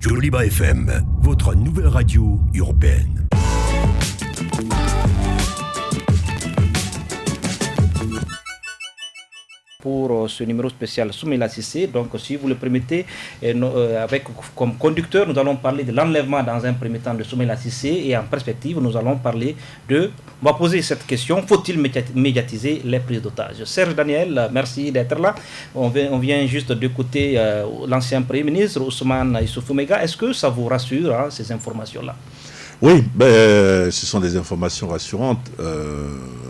Joliba FM, votre nouvelle radio urbaine. Pour ce numéro spécial Soumaïla Cissé. Donc, si vous le permettez, avec comme conducteur, nous allons parler de l'enlèvement dans un premier temps de Soumaïla Cissé et en perspective, nous allons parler on va poser cette question, faut-il médiatiser les prises d'otages? Serge Daniel, merci d'être là. On vient juste d'écouter l'ancien Premier ministre Ousmane Issoufou Maïga. Est-ce que ça vous rassure, ces informations-là? Oui, ce sont des informations rassurantes.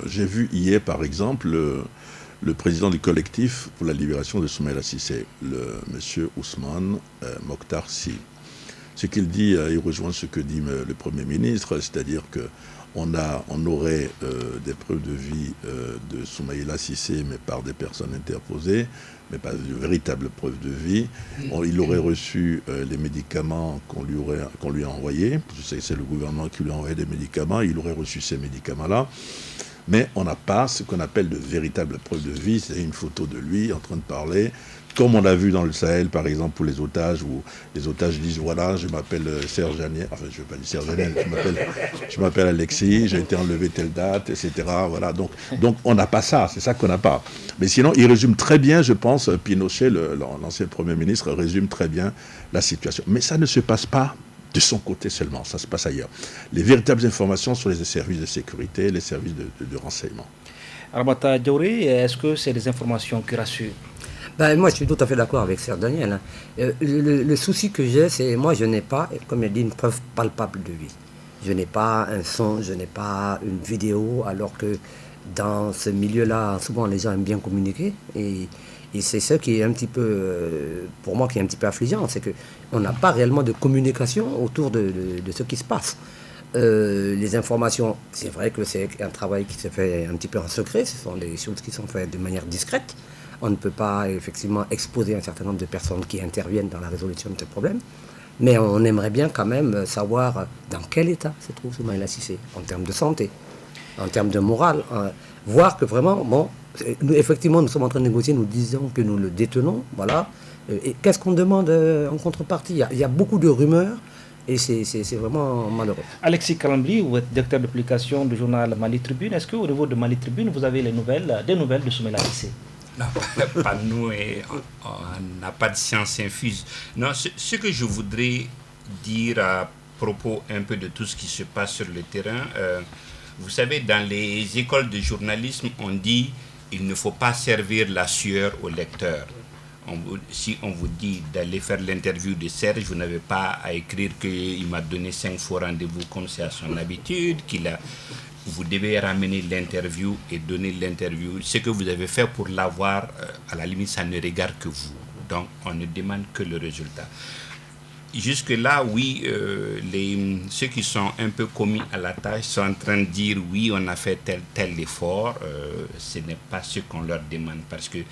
J'ai vu hier, par exemple, le président du collectif pour la libération de Soumaïla Cissé, le monsieur Ousmane Mokhtar Sy. Ce qu'il dit, il rejoint ce que dit le Premier ministre, c'est-à-dire qu'on aurait des preuves de vie de Soumaïla Cissé, mais par des personnes interposées, mais pas de véritables preuves de vie. Il aurait reçu les médicaments qu'on lui a envoyés. C'est le gouvernement qui lui a envoyé des médicaments. Il aurait reçu ces médicaments-là. Mais on n'a pas ce qu'on appelle de véritables preuves de vie. C'est une photo de lui en train de parler, comme on l'a vu dans le Sahel, par exemple, pour les otages, où les otages disent, voilà, je m'appelle Serge Daniel, enfin, je ne vais pas dire Serge Daniel, je m'appelle Alexis, j'ai été enlevé telle date, etc. Voilà, donc on n'a pas ça, c'est ça qu'on n'a pas. Mais sinon, il résume très bien, je pense, Pinochet, l'ancien Premier ministre, résume très bien la situation. Mais ça ne se passe pas de son côté seulement, ça se passe ailleurs. Les véritables informations sont les services de sécurité, les services de renseignement. Armata Diaouré, est-ce que c'est des informations qui rassurent? Moi, je suis tout à fait d'accord avec Serge Daniel. Le souci que j'ai, c'est moi, je n'ai pas, comme il dit, une preuve palpable de vie. Je n'ai pas un son, je n'ai pas une vidéo, alors que dans ce milieu-là, souvent les gens aiment bien communiquer. Et c'est ce qui est un petit peu, pour moi, qui est un petit peu affligeant, c'est qu'on n'a pas réellement de communication autour de ce qui se passe. Les informations, c'est vrai que c'est un travail qui se fait un petit peu en secret, ce sont des choses qui sont faites de manière discrète. On ne peut pas effectivement exposer un certain nombre de personnes qui interviennent dans la résolution de ce problème. Mais on aimerait bien quand même savoir dans quel état se trouve Soumaïla Cissé, en termes de santé, en termes de morale. Voir que vraiment, effectivement, nous sommes en train de négocier, nous disons que nous le détenons, voilà. Et qu'est-ce qu'on demande en contrepartie? Il y a beaucoup de rumeurs. Et c'est vraiment malheureux. Alexis Kalambli, vous êtes directeur de publication du journal Mali Tribune. Est-ce qu'au niveau de Mali Tribune, vous avez des nouvelles de Soumaïla Cissé? Non, pas nous, et on n'a pas de science infuse. Non, ce que je voudrais dire à propos un peu de tout ce qui se passe sur le terrain, vous savez, dans les écoles de journalisme, on dit il ne faut pas servir la sueur au lecteur. Si on vous dit d'aller faire l'interview de Serge, vous n'avez pas à écrire qu'il m'a donné 5 fois rendez-vous comme c'est à son habitude, vous devez ramener l'interview et donner l'interview. Ce que vous avez fait pour l'avoir, à la limite, ça ne regarde que vous. Donc, on ne demande que le résultat. Jusque-là, oui, ceux qui sont un peu commis à la tâche sont en train de dire oui, on a fait tel effort. Ce n'est pas ce qu'on leur demande parce qu'il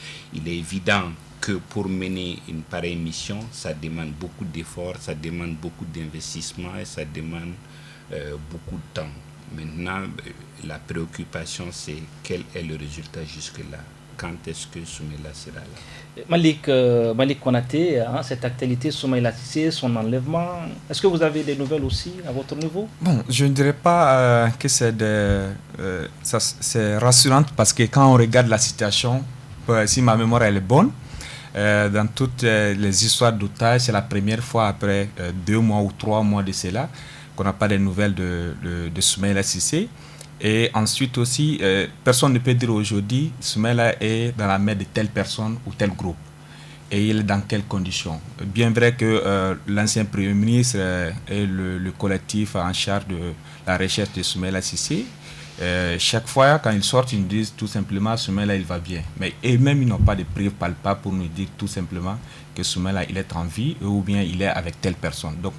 est évident que pour mener une pareille mission, ça demande beaucoup d'efforts, ça demande beaucoup d'investissement et ça demande beaucoup de temps. Maintenant, la préoccupation, c'est quel est le résultat jusque-là. Quand est-ce que Soumaïla sera là? Malik Konaté, cette actualité Soumaïla Cissé, son enlèvement, est-ce que vous avez des nouvelles aussi à votre niveau? Bon, je ne dirais pas que c'est rassurant parce que quand on regarde la situation, si ma mémoire elle est bonne, dans toutes les histoires d'otages, c'est la première fois après 2 mois ou 3 mois de cela qu'on n'a pas de nouvelles de Soumaïla Cissé. Et ensuite aussi, personne ne peut dire aujourd'hui Soumaïla est dans la main de telle personne ou tel groupe. Et il est dans quelles conditions. Bien vrai que l'ancien Premier ministre et le collectif en charge de la recherche de Soumaïla Cissé, chaque fois quand ils sortent, ils nous disent tout simplement Soumaïla il va bien. Mais eux-mêmes ils n'ont pas de preuves palpables pour nous dire tout simplement que Soumaïla il est en vie ou bien il est avec telle personne. Donc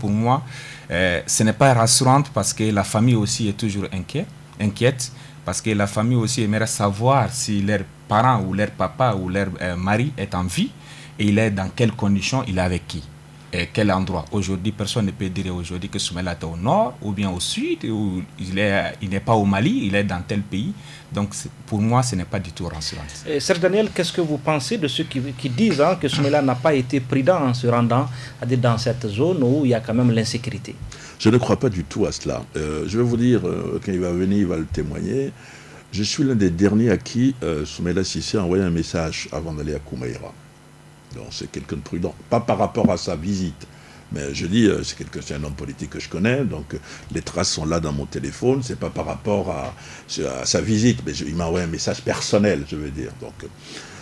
pour moi, ce n'est pas rassurant parce que la famille aussi est toujours inquiète parce que la famille aussi aimerait savoir si leur parent ou leur papa ou leur mari est en vie et il est dans quelles conditions, il est avec qui. quel endroit. Aujourd'hui, personne ne peut dire aujourd'hui que Soumaïla est au nord ou bien au sud, ou il n'est pas au Mali, il est dans tel pays. Donc pour moi, ce n'est pas du tout rassurant. Serge Daniel, qu'est-ce que vous pensez de ceux qui disent que Soumaïla n'a pas été prudent en se rendant dans cette zone où il y a quand même l'insécurité? Je ne crois pas du tout à cela. Je vais vous dire, quand il va venir, il va le témoigner. Je suis l'un des derniers à qui Soumaïla Cissé a envoyé un message avant d'aller à Koumaïra. Donc c'est quelqu'un de prudent. Pas par rapport à sa visite, mais je dis, c'est un homme politique que je connais, donc les traces sont là dans mon téléphone. C'est pas par rapport à sa visite, mais il m'a envoyé un message personnel, je veux dire. Donc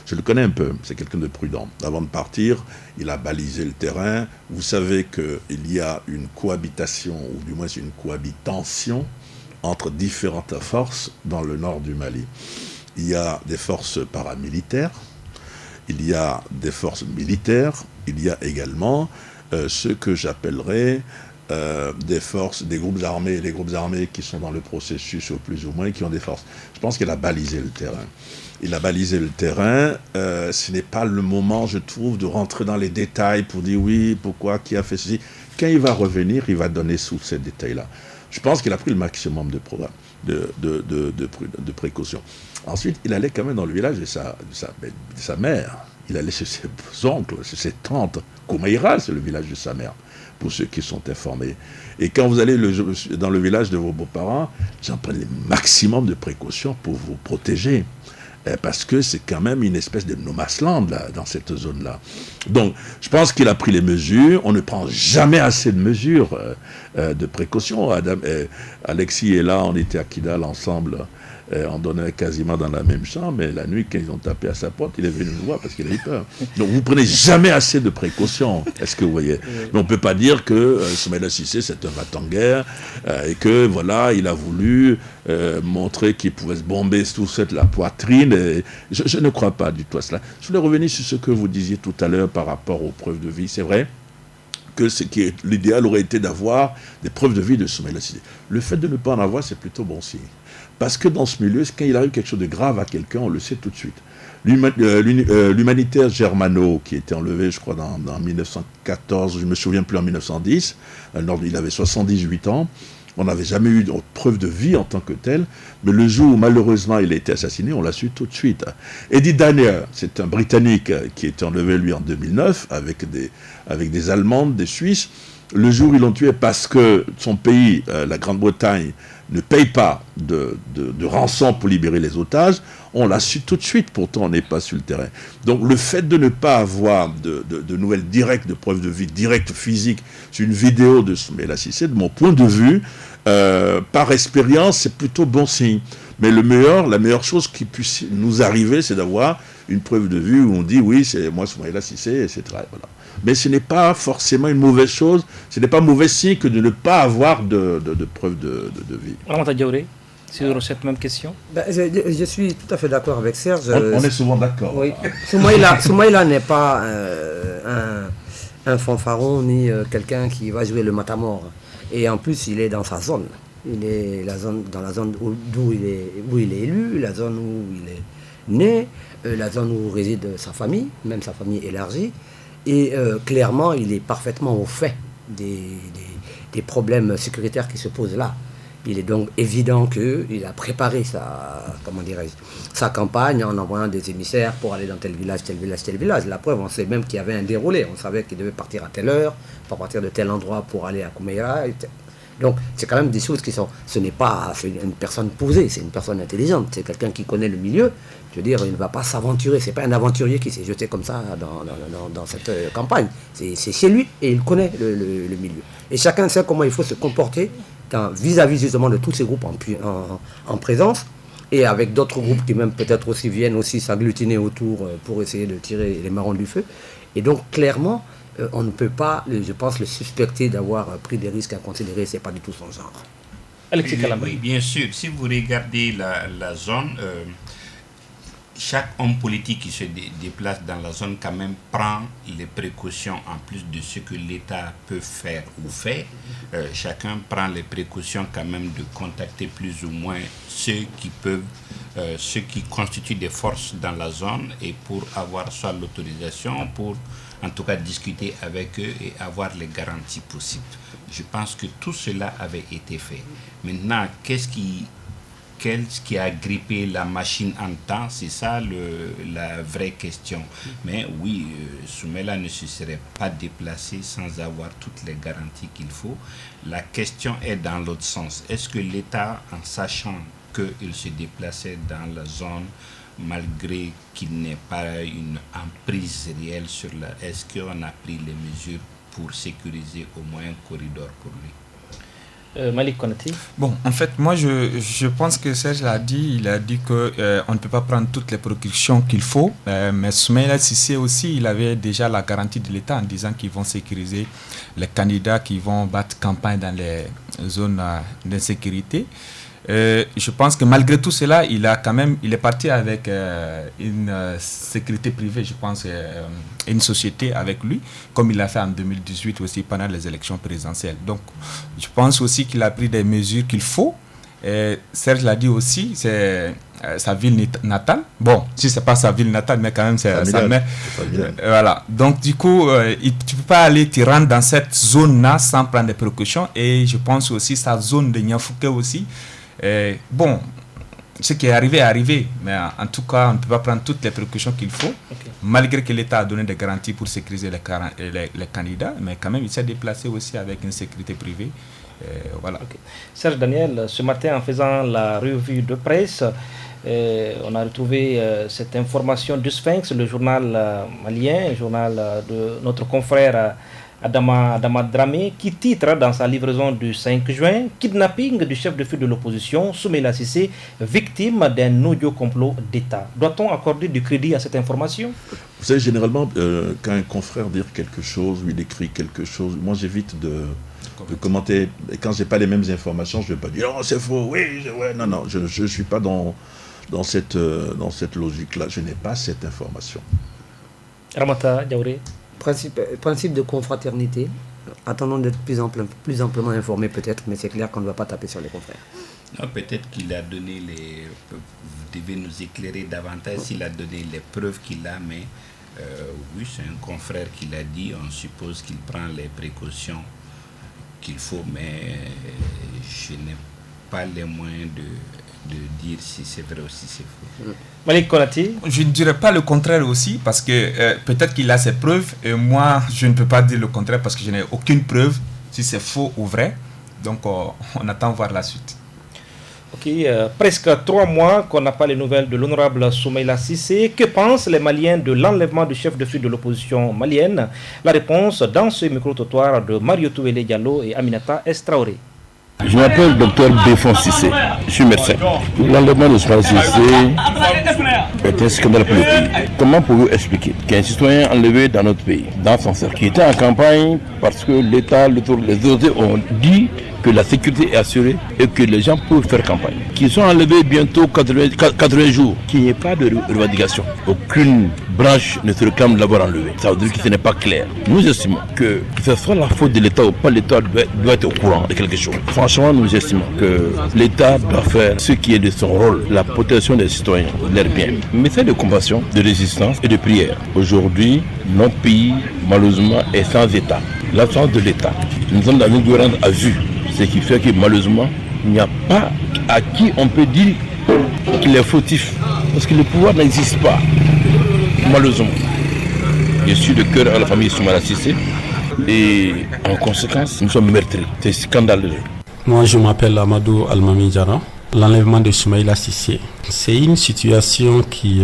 je le connais un peu, c'est quelqu'un de prudent. Avant de partir, il a balisé le terrain. Vous savez qu'il y a une cohabitation, ou du moins une cohabitation, entre différentes forces dans le nord du Mali. Il y a des forces paramilitaires, il y a des forces militaires, il y a également ce que j'appellerais des groupes armés, les groupes armés qui sont dans le processus au plus ou moins, qui ont des forces. Je pense qu'il a balisé le terrain. Il a balisé le terrain. Ce n'est pas le moment, je trouve, de rentrer dans les détails pour dire oui, pourquoi, qui a fait ceci. Quand il va revenir, il va donner sous ces détails-là. Je pense qu'il a pris le maximum de programme, de précautions. Ensuite, il allait quand même dans le village de sa mère. Il allait chez ses oncles, chez ses tantes. Koumaïra, c'est le village de sa mère, pour ceux qui sont informés. Et quand vous allez dans le village de vos beaux-parents, ils en prennent le maximum de précautions pour vous protéger. Parce que c'est quand même une espèce de no-man's-land là, dans cette zone-là. Donc, je pense qu'il a pris les mesures. On ne prend jamais assez de mesures de précaution. Alexis est là, on était à Kidal ensemble. On donnait quasiment dans la même chambre, mais la nuit, quand ils ont tapé à sa porte, il est venu nous voir parce qu'il a eu peur. Donc, vous prenez jamais assez de précautions. Est-ce que vous voyez? Mais on ne peut pas dire que Soumaïla Cissé, c'est un va-t-en-guerre et que, voilà, il a voulu montrer qu'il pouvait se bomber tout seul la poitrine. Et je ne crois pas du tout à cela. Je voulais revenir sur ce que vous disiez tout à l'heure par rapport aux preuves de vie. C'est vrai que l'idéal aurait été d'avoir des preuves de vie de Soumaïla Cissé. Le fait de ne pas en avoir, c'est plutôt bon signe. Parce que dans ce milieu, quand il arrive quelque chose de grave à quelqu'un, on le sait tout de suite. L'humanitaire Germano, qui était enlevé, je crois, dans 1914, je ne me souviens plus, en 1910, il avait 78 ans, on n'avait jamais eu de preuve de vie en tant que tel, mais le jour où malheureusement il a été assassiné, on l'a su tout de suite. Eddie Daniel, c'est un Britannique qui a été enlevé, lui, en 2009, avec des Allemandes, des Suisses. Le jour où ils l'ont tué parce que son pays, la Grande-Bretagne, ne paye pas de rançon pour libérer les otages, on l'a su tout de suite, pourtant on n'est pas sur le terrain. Donc le fait de ne pas avoir de nouvelles directes, de preuves de vie directes, physiques, sur une vidéo de Soumaïla Cissé, de mon point de vue, par expérience, c'est plutôt bon signe. Mais la meilleure chose qui puisse nous arriver, c'est d'avoir une preuve de vue où on dit oui, c'est moi Soumaïla Cissé, etc. Voilà. Mais ce n'est pas forcément une mauvaise chose, ce n'est pas mauvais signe que de ne pas avoir de preuves de vie. Ramata Diaouré, sur cette même question. Je suis tout à fait d'accord avec Serge. On est souvent d'accord. Oui. Soumaïla n'est pas un fanfaron ni quelqu'un qui va jouer le matamor. Et en plus, il est dans sa zone. Il est dans la zone où il est élu, la zone où il est né, la zone où réside sa famille, même sa famille élargie. Et clairement, il est parfaitement au fait des problèmes sécuritaires qui se posent là. Il est donc évident qu'il a préparé sa campagne en envoyant des émissaires pour aller dans tel village, tel village, tel village. La preuve, on sait même qu'il y avait un déroulé. On savait qu'il devait partir à telle heure, pour partir de tel endroit pour aller à Koumaïra. Donc, c'est quand même des choses qui sont... Ce n'est pas une personne posée, c'est une personne intelligente. C'est quelqu'un qui connaît le milieu. Je veux dire, il ne va pas s'aventurer. C'est pas un aventurier qui s'est jeté comme ça dans cette campagne. C'est chez lui et il connaît le milieu. Et chacun sait comment il faut se comporter vis-à-vis justement de tous ces groupes en présence et avec d'autres groupes qui même peut-être aussi viennent aussi s'agglutiner autour pour essayer de tirer les marrons du feu. Et donc, clairement... on ne peut pas, je pense, le suspecter d'avoir pris des risques inconsidérés, c'est pas du tout son genre. Alexis Calambri. Oui, bien sûr. Si vous regardez la zone, chaque homme politique qui se déplace dans la zone quand même prend les précautions en plus de ce que l'État peut faire ou fait. Chacun prend les précautions quand même de contacter plus ou moins ceux qui constituent des forces dans la zone et pour avoir soit l'autorisation pour en tout cas discuter avec eux et avoir les garanties possibles. Je pense que tout cela avait été fait. Maintenant, qu'est-ce qui a grippé la machine en temps? C'est ça la vraie question. Mais oui, Soumaïla ne se serait pas déplacé sans avoir toutes les garanties qu'il faut. La question est dans l'autre sens. Est-ce que l'État, en sachant qu'il se déplaçait dans la zone, malgré qu'il n'ait pas une emprise réelle sur est-ce qu'on a pris les mesures pour sécuriser au moins un corridor pour lui? Malik Konati. Bon, en fait, moi, je pense que Serge l'a dit. Il a dit qu'on ne peut pas prendre toutes les précautions qu'il faut. Mais Soumaïla Cissé aussi, il avait déjà la garantie de l'État en disant qu'ils vont sécuriser les candidats qui vont battre campagne dans les zones d'insécurité. Je pense que malgré tout cela, il est parti avec une sécurité privée, je pense, une société avec lui, comme il l'a fait en 2018 aussi pendant les élections présidentielles. Donc, je pense aussi qu'il a pris des mesures qu'il faut. Serge l'a dit aussi, c'est sa ville natale. Bon, si c'est pas sa ville natale, mais quand même c'est sa mère. Voilà. Donc du coup, tu peux pas aller te rendre dans cette zone-là sans prendre des précautions. Et je pense aussi sa zone de Niafouké aussi. Bon, ce qui est arrivé, mais en tout cas, on ne peut pas prendre toutes les précautions qu'il faut, malgré que l'État a donné des garanties pour sécuriser les candidats, mais quand même, il s'est déplacé aussi avec une sécurité privée. Voilà. Serge Daniel, ce matin, en faisant la revue de presse, on a retrouvé cette information du Sphinx, le journal malien, journal de notre confrère Adama Dramé, qui titre dans sa livraison du 5 juin « Kidnapping du chef de file de l'opposition, Soumaïla Cissé, victime d'un audio complot d'État ». Doit-on accorder du crédit à cette information? Vous savez, généralement, quand un confrère dit quelque chose, ou il écrit quelque chose, moi j'évite de commenter. Et quand je n'ai pas les mêmes informations, je ne vais pas dire « Oh, c'est faux, oui, non, je ne suis pas dans cette logique-là, je n'ai pas cette information. » Ramata Diaouré. Principe de confraternité. Attendons d'être plus amplement informés peut-être, mais c'est clair qu'on ne va pas taper sur les confrères. Non, peut-être qu'il a donné vous devez nous éclairer davantage s'il a donné les preuves qu'il a, mais oui, c'est un confrère qui l'a dit, on suppose qu'il prend les précautions qu'il faut, mais je n'ai pas les moyens de dire si c'est vrai ou si c'est faux. Malik Konati. Je ne dirais pas le contraire aussi, parce que peut-être qu'il a ses preuves, et moi, je ne peux pas dire le contraire parce que je n'ai aucune preuve si c'est faux ou vrai. Donc, on attend voir la suite. Ok, presque 3 mois qu'on n'a pas les nouvelles de l'honorable Soumaïla Cissé. Que pensent les Maliens de l'enlèvement du chef de file de l'opposition malienne? La réponse dans ce micro-trottoir de Mario Touele Diallo et Aminata Estraoré. Je m'appelle Dr Béfon Cissé, je suis médecin. L'enlèvement de Soumaïla Cissé est un scandale pour le pays. Comment pouvez-vous expliquer qu'un citoyen enlevé dans notre pays, dans son cercle, qui était en campagne parce que l'État, les autorités ont dit que la sécurité est assurée et que les gens peuvent faire campagne, qui sont enlevés bientôt 80 jours, qu'il n'y ait pas de revendication. Aucune branche ne se réclame de l'avoir enlevé. Ça veut dire que ce n'est pas clair. Nous estimons que ce soit la faute de l'État ou pas, l'État doit être au courant de quelque chose. Franchement, nous estimons que l'État doit faire ce qui est de son rôle, la protection des citoyens, leur bien. Message de compassion, de résistance et de prière. Aujourd'hui, notre pays, malheureusement, est sans État. L'absence de l'État. Nous sommes dans une gouvernance à vue. Ce qui fait que malheureusement, il n'y a pas à qui on peut dire qu'il est fautif. Parce que le pouvoir n'existe pas. Malheureusement. Je suis de cœur à la famille Soumaïla Cissé. Et en conséquence, nous sommes meurtris. C'est scandaleux. Moi, je m'appelle Amadou Almami Diarra. L'enlèvement de Soumaïla Cissé, c'est une situation qui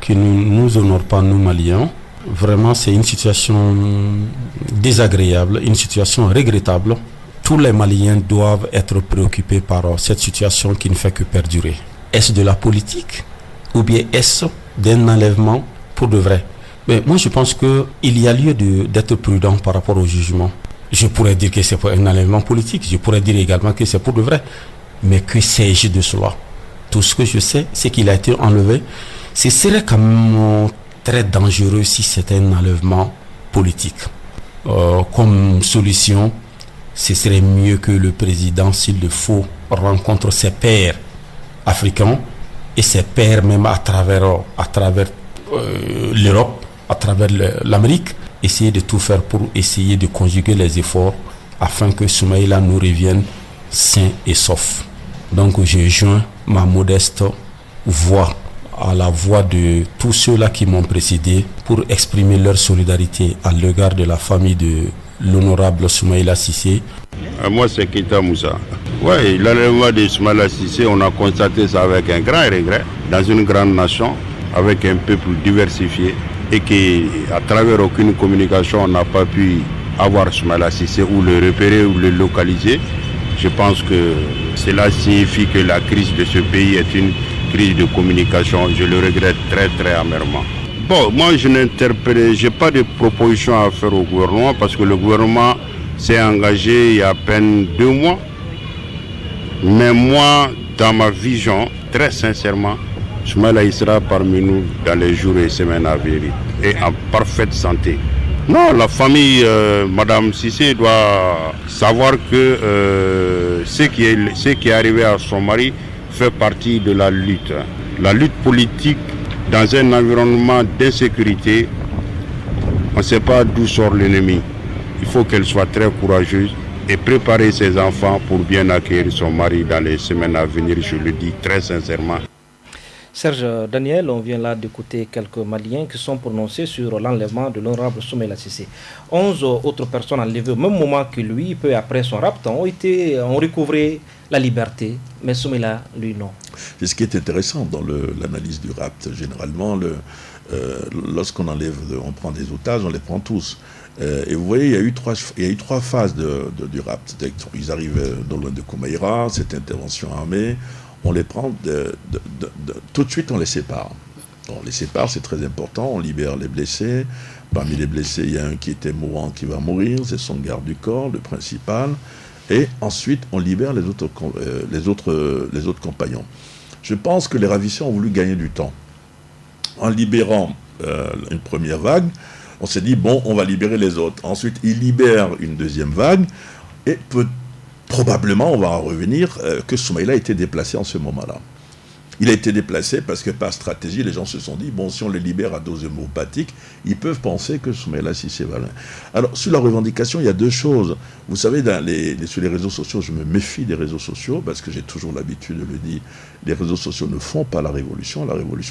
ne nous honore pas, nous Maliens. Vraiment, c'est une situation désagréable, une situation regrettable. Tous les Maliens doivent être préoccupés par cette situation qui ne fait que perdurer. Est-ce de la politique ou bien est-ce d'un enlèvement pour de vrai? Mais moi, je pense qu'il y a lieu d'être prudent par rapport au jugement. Je pourrais dire que c'est pour un enlèvement politique, je pourrais dire également que c'est pour de vrai. Mais que sais-je de cela? Tout ce que je sais, c'est qu'il a été enlevé. Ce serait quand même très dangereux si c'était un enlèvement politique. Comme solution, ce serait mieux que le président, s'il le faut, rencontre ses pairs africains et ses pairs même à travers l'Europe à travers l'Amérique, essayer de tout faire pour essayer de conjuguer les efforts afin que Soumaïla nous revienne sain et sauf. Donc je joins ma modeste voix à la voix de tous ceux-là qui m'ont précédé pour exprimer leur solidarité à l'égard de la famille de l'honorable Soumaïla Cissé. Moi, c'est Keita Moussa. Oui, l'enlèvement de Soumaïla Cissé, on a constaté ça avec un grand regret dans une grande nation, avec un peuple diversifié et qui, à travers aucune communication, on n'a pas pu avoir Soumaïla Cissé ou le repérer ou le localiser. Je pense que cela signifie que la crise de ce pays est une crise de communication. Je le regrette très très amèrement. Bon, moi je n'ai pas de proposition à faire au gouvernement parce que le gouvernement s'est engagé il y a à peine 2 mois. Mais moi, dans ma vision, très sincèrement, Soumaïla il sera parmi nous dans les jours et semaines à venir et en parfaite santé. Non, la famille Madame Cissé doit savoir que ce qui est arrivé à son mari fait partie de la lutte. La lutte politique dans un environnement d'insécurité, on ne sait pas d'où sort l'ennemi. Il faut qu'elle soit très courageuse et préparer ses enfants pour bien accueillir son mari dans les semaines à venir, je le dis très sincèrement. Serge Daniel, on vient là d'écouter quelques Maliens qui sont prononcés sur l'enlèvement de l'honorable Soumaïla Cissé. 11 autres personnes enlevées au même moment que lui, peu après son rapt, ont recouvré la liberté, mais Soumaïla, lui, non. C'est ce qui est intéressant dans l'analyse du rapt. Généralement, lorsqu'on on prend des otages, on les prend tous. Et vous voyez, il y a eu trois phases du rapt. Ils arrivent dans le de Koumaïra, cette intervention armée. On les prend tout de suite, on les sépare. On les sépare, c'est très important. On libère les blessés. Parmi les blessés, il y a un qui était mourant, qui va mourir. C'est son garde du corps, le principal. Et ensuite, on libère les autres compagnons. Je pense que les ravisseurs ont voulu gagner du temps. En libérant une première vague, on s'est dit, bon, on va libérer les autres. Ensuite, ils libèrent une deuxième vague. Et probablement, on va en revenir, que Soumaïla a été déplacé en ce moment-là. Il a été déplacé parce que par stratégie, les gens se sont dit, bon, si on les libère à dose homéopathique, ils peuvent penser que Soumaïla Cissé va loin. Alors, sur la revendication, il y a 2 choses. Vous savez, sur les réseaux sociaux, je me méfie des réseaux sociaux parce que j'ai toujours l'habitude de le dire. Les réseaux sociaux ne font pas la révolution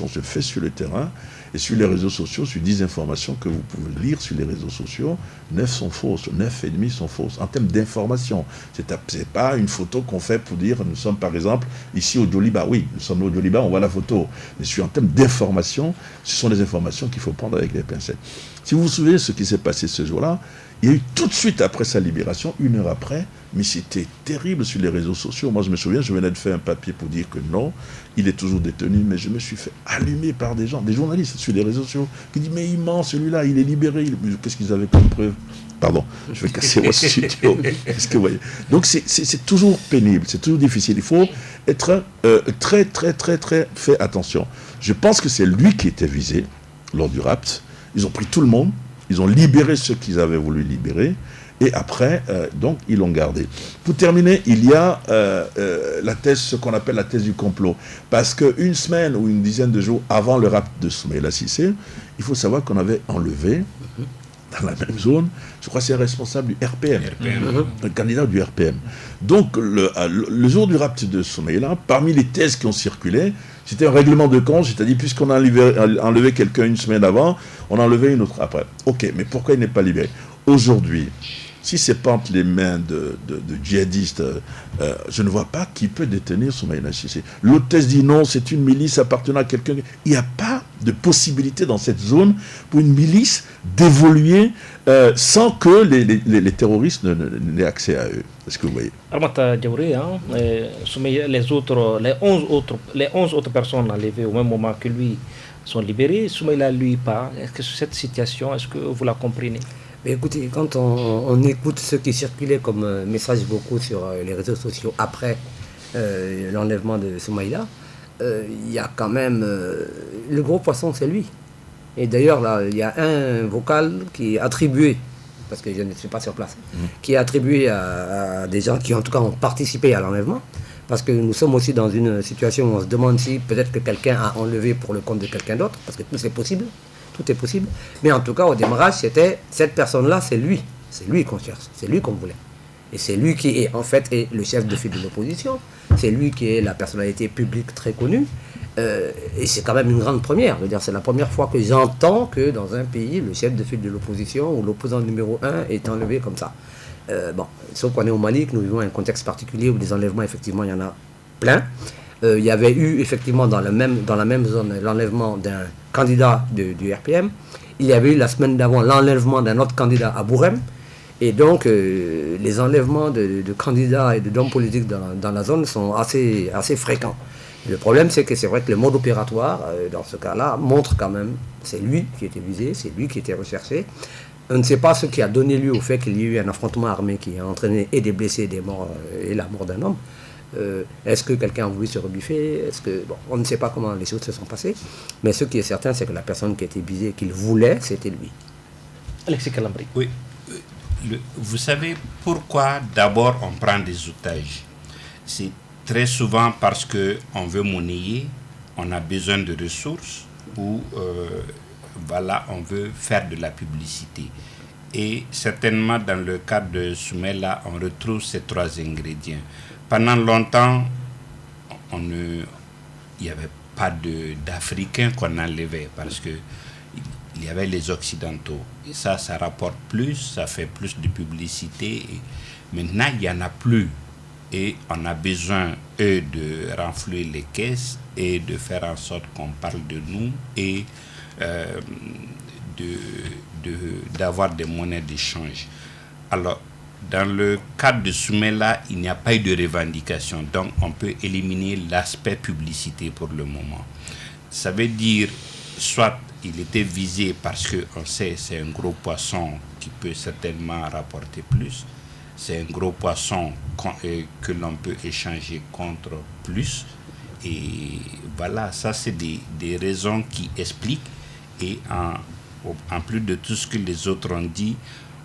se fait sur le terrain. Et sur les réseaux sociaux, sur 10 informations que vous pouvez lire sur les réseaux sociaux, 9 sont fausses, 9,5 sont fausses. En termes d'information, c'est pas une photo qu'on fait pour dire, nous sommes par exemple ici au Djoliba. Oui, nous sommes au Djoliba, on voit la photo. Mais en termes d'information, ce sont des informations qu'il faut prendre avec les pincettes. Si vous vous souvenez de ce qui s'est passé ce jour-là, il y a eu tout de suite après sa libération, 1 heure après, mais c'était terrible sur les réseaux sociaux. Moi, je me souviens, je venais de faire un papier pour dire que non, il est toujours détenu, mais je me suis fait allumer par des gens, des journalistes sur les réseaux sociaux, qui disent, mais il ment, celui-là, il est libéré. Qu'est-ce qu'ils avaient comme preuve? Pardon, je vais casser votre studio. Est-ce que vous voyez? Donc, c'est toujours pénible, c'est toujours difficile. Il faut être très, très, très, très fait attention. Je pense que c'est lui qui était visé lors du rapt. Ils ont pris tout le monde. Ils ont libéré ceux qu'ils avaient voulu libérer. Et après, donc, ils l'ont gardé. Pour terminer, il y a la thèse, ce qu'on appelle la thèse du complot. Parce qu'une semaine ou une dizaine de jours avant le rapt de Soumaïla Cissé, il faut savoir qu'on avait enlevé, dans la même zone, je crois que c'est un responsable du RPM. Un candidat du RPM. Donc, le jour du rapt de Soumaïla, parmi les thèses qui ont circulé, c'était un règlement de compte, c'est-à-dire puisqu'on a enlevé quelqu'un une semaine avant, on a enlevé une autre après. Ok, mais pourquoi il n'est pas libéré? Aujourd'hui, si c'est pas entre les mains de djihadistes, je ne vois pas qui peut détenir Soumaïla Cissé. L'autre thèse dit non, c'est une milice appartenant à quelqu'un. Il n'y a pas de possibilité dans cette zone pour une milice d'évoluer sans que les terroristes n'aient accès à eux. Est-ce que vous voyez? Armata Diaouré, les 11 autres personnes enlevées au même moment que lui sont libérées. Soumaïla, lui, pas. Est-ce que cette situation, est-ce que vous la comprenez? Mais écoutez, quand on écoute ce qui circulait comme message beaucoup sur les réseaux sociaux après l'enlèvement de Soumaïla, il y a quand même... le gros poisson, c'est lui. Et d'ailleurs, là, il y a un vocal qui est attribué, parce que je ne suis pas sur place, qui est attribué à des gens qui, en tout cas, ont participé à l'enlèvement. Parce que nous sommes aussi dans une situation où on se demande si peut-être que quelqu'un a enlevé pour le compte de quelqu'un d'autre, parce que tout c'est possible. tout est possible. Mais en tout cas, au démarrage, c'était cette personne-là, c'est lui qu'on cherche, c'est lui qu'on voulait. Et c'est lui qui est en fait est le chef de file de l'opposition, c'est lui qui est la personnalité publique très connue. Et c'est quand même une grande première. Je veux dire, c'est la première fois que j'entends que dans un pays, le chef de file de l'opposition ou l'opposant numéro 1 est enlevé comme ça. Sauf qu'on est au Mali, que nous vivons un contexte particulier où des enlèvements, effectivement, il y en a plein. Il y avait eu, effectivement, dans la même zone, l'enlèvement d'un candidat du RPM. Il y avait eu la semaine d'avant l'enlèvement d'un autre candidat à Bourem. Et donc, les enlèvements de candidats et d'hommes politiques dans la zone sont assez fréquents. Le problème, c'est que c'est vrai que le mode opératoire, dans ce cas-là, montre quand même, c'est lui qui était visé, c'est lui qui était recherché. On ne sait pas ce qui a donné lieu au fait qu'il y ait eu un affrontement armé qui a entraîné et des blessés, des morts et la mort d'un homme. Est-ce que quelqu'un a voulu se rebiffer? On ne sait pas comment les choses se sont passées. Mais ce qui est certain, c'est que la personne qui a été visée, qu'il voulait, c'était lui. Alexis Calambri. Oui. Vous savez pourquoi d'abord on prend des otages? C'est très souvent parce qu'on veut monnayer, on a besoin de ressources ou on veut faire de la publicité. Et certainement dans le cas de Soumaïla, on retrouve ces trois ingrédients. Pendant longtemps, il n'y avait pas d'Africains qu'on enlevait parce que il y avait les Occidentaux. Et ça rapporte plus, ça fait plus de publicité. Et maintenant, il n'y en a plus. Et on a besoin, eux, de renflouer les caisses et de faire en sorte qu'on parle de nous et d'avoir des monnaies d'échange. Alors, dans le cadre de Soumaïla, il n'y a pas eu de revendication. Donc, on peut éliminer l'aspect publicité pour le moment. Ça veut dire, soit il était visé parce qu'on sait que c'est un gros poisson qui peut certainement rapporter plus. C'est un gros poisson que l'on peut échanger contre plus. Et voilà, ça c'est des raisons qui expliquent. Et en plus de tout ce que les autres ont dit,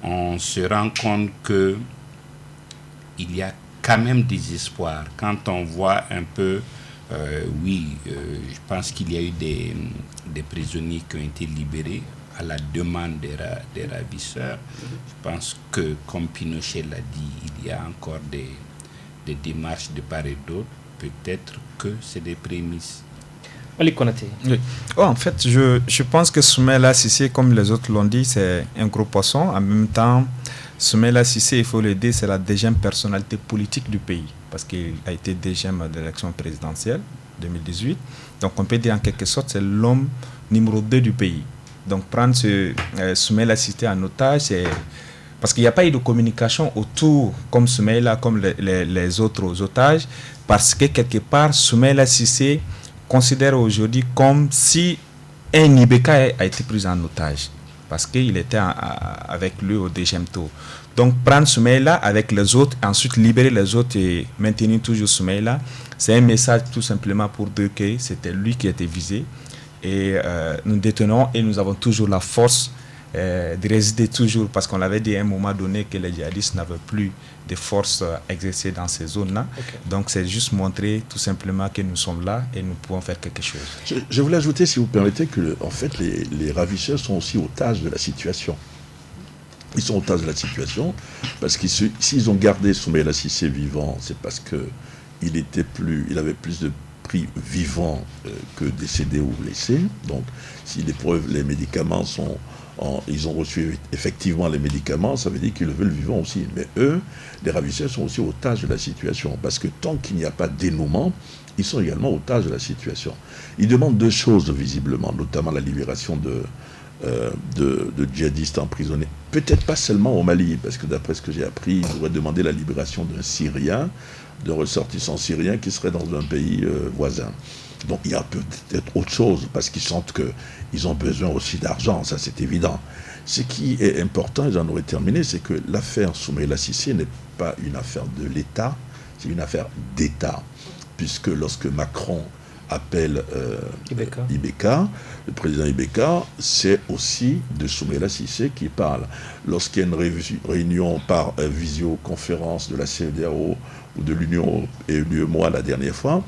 on se rend compte qu'il y a quand même des espoirs. Quand on voit un peu, je pense qu'il y a eu des prisonniers qui ont été libérés à la demande des ravisseurs. Je pense que, comme Pinochet l'a dit, il y a encore des démarches de part et d'autre. Peut-être que c'est des prémices. Ali Konaté. Oui. En fait, je pense que Soumaïla Cissé, comme les autres l'ont dit, c'est un gros poisson. En même temps, Soumaïla Cissé, il faut le dire, c'est la deuxième personnalité politique du pays, parce qu'il a été deuxième à l'élection présidentielle 2018. Donc on peut dire en quelque sorte, c'est l'homme numéro 2 du pays. Donc prendre Soumaïla Cissé en otage, c'est parce qu'il n'y a pas eu de communication autour, comme Soumaïla, comme les autres otages, parce que quelque part, Soumaïla Cissé considère aujourd'hui comme si un Ibeka a été pris en otage, parce qu'il était avec lui au deuxième tour. Donc prendre Soumaïla avec les autres, ensuite libérer les autres et maintenir toujours Soumaïla, c'est un message tout simplement pour dire que c'était lui qui était visé. Et nous détenons et nous avons toujours la force de résister toujours, parce qu'on avait dit à un moment donné que les djihadistes n'avaient plus de force exercée dans ces zones-là. Okay. Donc c'est juste montrer tout simplement que nous sommes là et nous pouvons faire quelque chose. Je voulais ajouter, si vous permettez, que en fait les ravisseurs sont aussi otages de la situation. Ils sont otages de la situation parce que s'ils ont gardé Soumaïla Cissé vivant, c'est parce qu'il avait plus de prix vivants que décédés ou blessés. Donc si les médicaments sont... ils ont reçu effectivement les médicaments, ça veut dire qu'ils le veulent vivant aussi. Mais eux, les ravisseurs sont aussi otages de la situation, parce que tant qu'il n'y a pas de dénouement, ils sont également otages de la situation. Ils demandent deux choses visiblement, notamment la libération de djihadistes emprisonnés. Peut-être pas seulement au Mali, parce que d'après ce que j'ai appris, ils devraient demander la libération d'un Syrien, de ressortissants syriens qui seraient dans un pays voisin. Donc il y a peut-être autre chose, parce qu'ils sentent qu'ils ont besoin aussi d'argent, ça c'est évident. Ce qui est important, et j'en aurais terminé, c'est que l'affaire Soumaïla Cissé n'est pas une affaire de l'État, c'est une affaire d'État. Puisque lorsque Macron appelle Ibeka, le président Ibeka, c'est aussi de Soumaïla Cissé qui parle. Lorsqu'il y a une réunion par visioconférence de la CEDEAO ou de l'Union et l'UEMOA la dernière fois,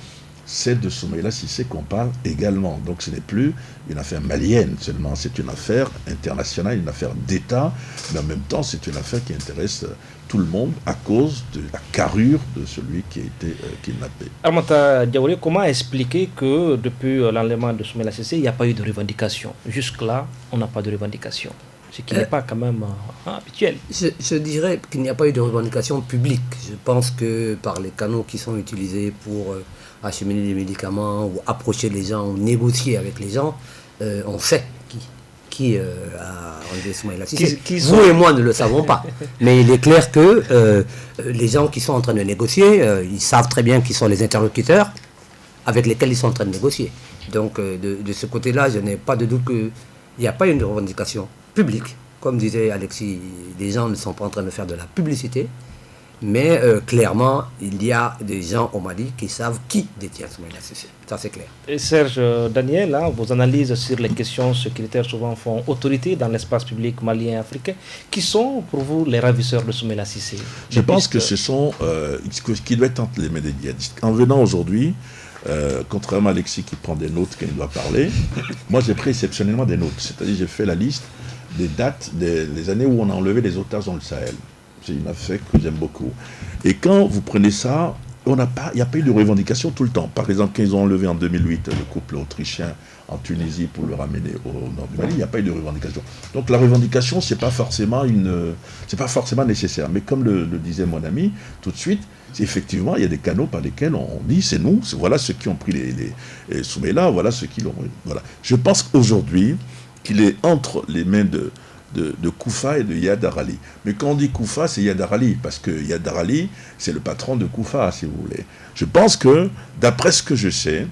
c'est de Soumaïla Cissé qu'on parle également. Donc ce n'est plus une affaire malienne seulement, c'est une affaire internationale, une affaire d'État, mais en même temps c'est une affaire qui intéresse tout le monde à cause de la carrure de celui qui a été kidnappé. Armata Diawole, comment expliquer que depuis l'enlèvement de Soumaïla Cissé, il n'y a pas eu de revendication? Jusque-là, on n'a pas de revendication. Ce qui n'est pas quand même habituel. Je dirais qu'il n'y a pas eu de revendication publique. Je pense que par les canaux qui sont utilisés pour acheminer des médicaments ou approcher les gens ou négocier avec les gens, on sait qui a enlevé Soumaïla Cissé. Vous et moi ne le savons pas. Mais il est clair que les gens qui sont en train de négocier, ils savent très bien qui sont les interlocuteurs avec lesquels ils sont en train de négocier. Donc de ce côté-là, je n'ai pas de doute qu'il n'y a pas une revendication public. Comme disait Alexis, les gens ne sont pas en train de faire de la publicité, mais clairement, il y a des gens au Mali qui savent qui détient Soumaïla Cissé. Ça, c'est clair. Et Serge Daniel, hein, vos analyses sur les questions sécuritaires souvent font autorité dans l'espace public malien et africain. Qui sont pour vous les ravisseurs de Soumaïla Cissé? Je pense que ce sont qui doit être entre les mains des djihadistes. En venant aujourd'hui, contrairement à Alexis qui prend des notes quand il doit parler, moi j'ai pris exceptionnellement des notes. C'est-à-dire j'ai fait la liste des dates, des années où on a enlevé les otages dans le Sahel. C'est une affaire que j'aime beaucoup. Et quand vous prenez ça, il n'y a pas eu de revendication tout le temps. Par exemple, quand ils ont enlevé en 2008 le couple autrichien en Tunisie pour le ramener au nord du Mali, il n'y a pas eu de revendication. Donc la revendication, c'est pas forcément nécessaire. Mais comme le disait mon ami, tout de suite, effectivement, il y a des canaux par lesquels on dit c'est nous, voilà ceux qui ont pris les Soumaïla, voilà ceux qui l'ont. Voilà. Je pense qu'aujourd'hui, qu'il est entre les mains de Koufa et de Yadar Ali. Mais quand on dit Koufa, c'est Yadar Ali, parce que Yadar Ali, c'est le patron de Koufa, si vous voulez. Je pense que, d'après ce que je sais,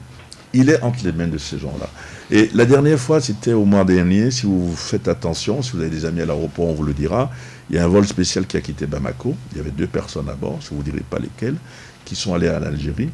il est entre les mains de ces gens-là. Et la dernière fois, c'était au mois dernier, si vous faites attention, si vous avez des amis à l'aéroport, on vous le dira, il y a un vol spécial qui a quitté Bamako, il y avait 2 personnes à bord, je ne vous dirai pas lesquelles, qui sont allées en Algérie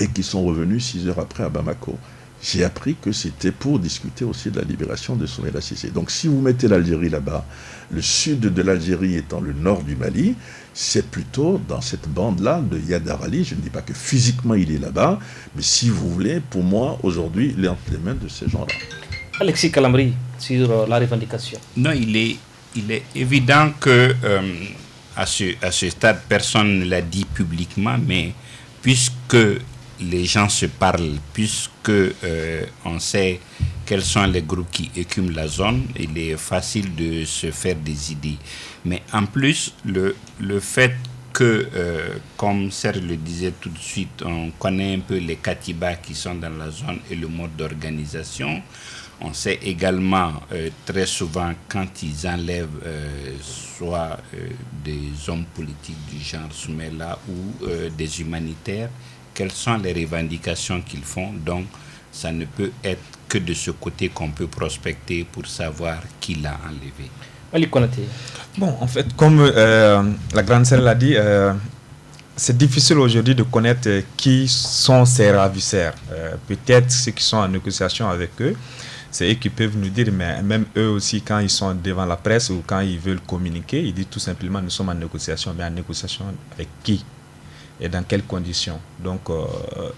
et qui sont revenus 6 heures après à Bamako. J'ai appris que c'était pour discuter aussi de la libération de Soumaïla Cissé. Donc si vous mettez l'Algérie là-bas, le sud de l'Algérie étant le nord du Mali, c'est plutôt dans cette bande-là de Yadar Ali. Je ne dis pas que physiquement il est là-bas, mais si vous voulez, pour moi, aujourd'hui, il est entre les mains de ces gens-là. Alexis Kalambri, sur la revendication. Non, il est évident que à ce stade, personne ne l'a dit publiquement, mais puisque les gens se parlent, puisque on sait quels sont les groupes qui écument la zone, il est facile de se faire des idées. Mais en plus, le fait que, comme Serge le disait tout de suite, on connaît un peu les katibas qui sont dans la zone et le mode d'organisation. On sait également très souvent quand ils enlèvent soit des hommes politiques du genre Soumaïla ou des humanitaires, quelles sont les revendications qu'ils font. Donc, ça ne peut être que de ce côté qu'on peut prospecter pour savoir qui l'a enlevé. Ali Konaté. Bon, en fait, comme la grande sœur l'a dit, c'est difficile aujourd'hui de connaître qui sont ces ravisseurs. Peut-être ceux qui sont en négociation avec eux, c'est eux qui peuvent nous dire, mais même eux aussi, quand ils sont devant la presse ou quand ils veulent communiquer, ils disent tout simplement, nous sommes en négociation, mais en négociation avec qui et dans quelles conditions. Donc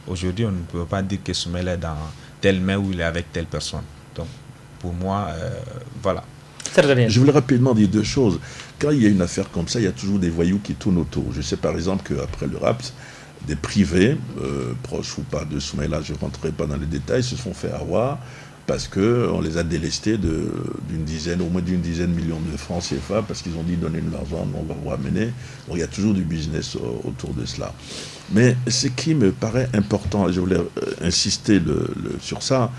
aujourd'hui, on ne peut pas dire que Soumaïla est dans telle main ou il est avec telle personne. Donc pour moi, voilà. Je voulais rapidement dire 2 choses. Quand il y a une affaire comme ça, il y a toujours des voyous qui tournent autour. Je sais par exemple qu'après le RAPS, des privés, proches ou pas de Soumaïla, je ne rentrerai pas dans les détails, se sont fait avoir parce qu'on les a délestés au moins d'une dizaine de millions de francs CFA, parce qu'ils ont dit donner de l'argent, on va vous ramener. Donc il y a toujours du business autour de cela. Mais ce qui me paraît important, et je voulais insister sur ça,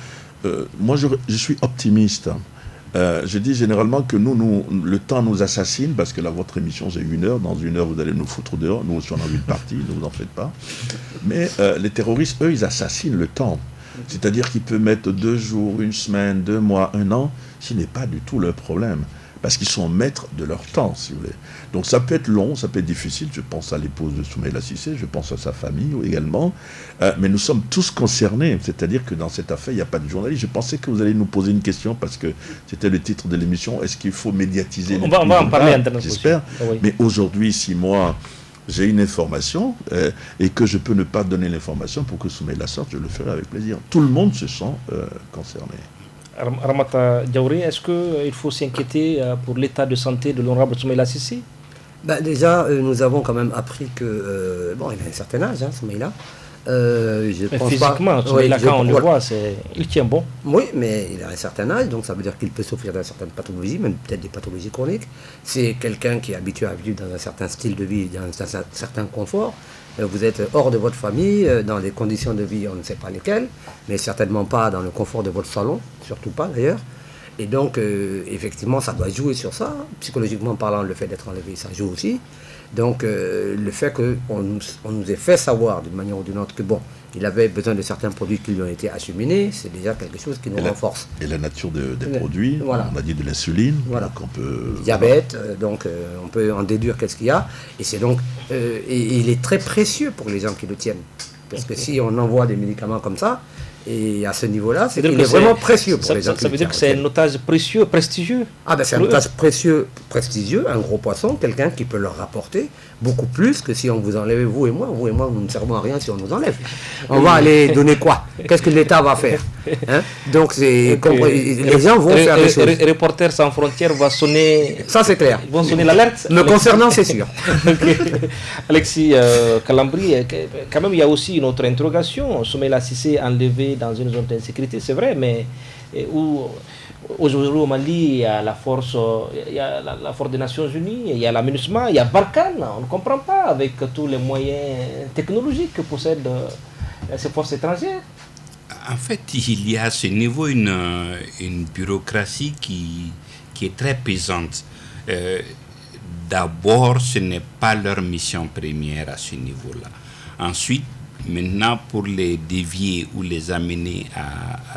moi je suis optimiste. Je dis généralement que le temps nous assassine, parce que là, votre émission, c'est 1 heure. Dans 1 heure, vous allez nous foutre dehors. Nous aussi, on a envie de partir, ne vous en faites pas. Mais les terroristes, eux, ils assassinent le temps. C'est-à-dire qu'ils peuvent mettre 2 jours, 1 semaine, 2 mois, 1 an. Ce n'est pas du tout leur problème. Parce qu'ils sont maîtres de leur temps, si vous voulez. Donc ça peut être long, ça peut être difficile. Je pense à l'épouse de Soumaïla Cissé, je pense à sa famille également. Mais nous sommes tous concernés. C'est-à-dire que dans cette affaire, il n'y a pas de journaliste. Je pensais que vous allez nous poser une question, parce que c'était le titre de l'émission. Est-ce qu'il faut médiatiser On va en parler. J'espère. Oui. Mais aujourd'hui, si moi, j'ai une information et que je peux ne pas donner l'information pour que Soumaïla sorte, je le ferai avec plaisir. Tout le monde se sent concerné. Ramata Diaouré, est-ce qu'il faut s'inquiéter pour l'état de santé de l'honorable Soumaïla Cissé? Déjà, nous avons quand même appris que... il a un certain âge, Soumaïla. Physiquement, quand on le voit, il tient bon. Oui, mais il a un certain âge, donc ça veut dire qu'il peut souffrir d'une certaine pathologie, même peut-être des pathologies chroniques. C'est quelqu'un qui est habitué à vivre dans un certain style de vie, dans un certain confort. Vous êtes hors de votre famille, dans des conditions de vie, on ne sait pas lesquelles, mais certainement pas dans le confort de votre salon, surtout pas d'ailleurs. Et donc, effectivement, ça doit jouer sur ça. Psychologiquement parlant, le fait d'être enlevé, ça joue aussi. Donc, le fait qu'on nous ait fait savoir d'une manière ou d'une autre que, il avait besoin de certains produits qui lui ont été acheminés, c'est déjà quelque chose qui nous renforce. Et la nature des produits, voilà. On a dit de l'insuline, voilà. Donc on peut... Diabète, donc on peut en déduire qu'est-ce qu'il y a. Et c'est donc, et il est très précieux pour les gens qui le tiennent. Parce que si on envoie des médicaments comme ça, et à ce niveau-là, il est vraiment précieux pour les gens. Ça veut dire que c'est un otage précieux, prestigieux. C'est un otage précieux, prestigieux, un gros poisson, quelqu'un qui peut leur rapporter beaucoup plus que si on vous enlève, vous et moi. Vous et moi, nous ne servons à rien si on nous enlève. On va aller donner quoi? Qu'est-ce que l'État va faire? Donc, les gens vont faire des choses. Reporters sans frontières va sonner... Ça, c'est clair. Ils vont sonner l'alerte. Me concernant, c'est sûr. Alexis Calambri, quand même, il y a aussi une autre interrogation. Soumaïla Cissé enlevé dans une zone d'insécurité, c'est vrai, mais aujourd'hui au Mali, il y a la force des Nations Unies, il y a la MINUSMA, il y a Barkhane. On ne comprend pas avec tous les moyens technologiques que possèdent ces forces étrangères. En fait, il y a à ce niveau une bureaucratie qui est très pesante. D'abord, ce n'est pas leur mission première à ce niveau-là. Ensuite, maintenant, pour les dévier ou les amener à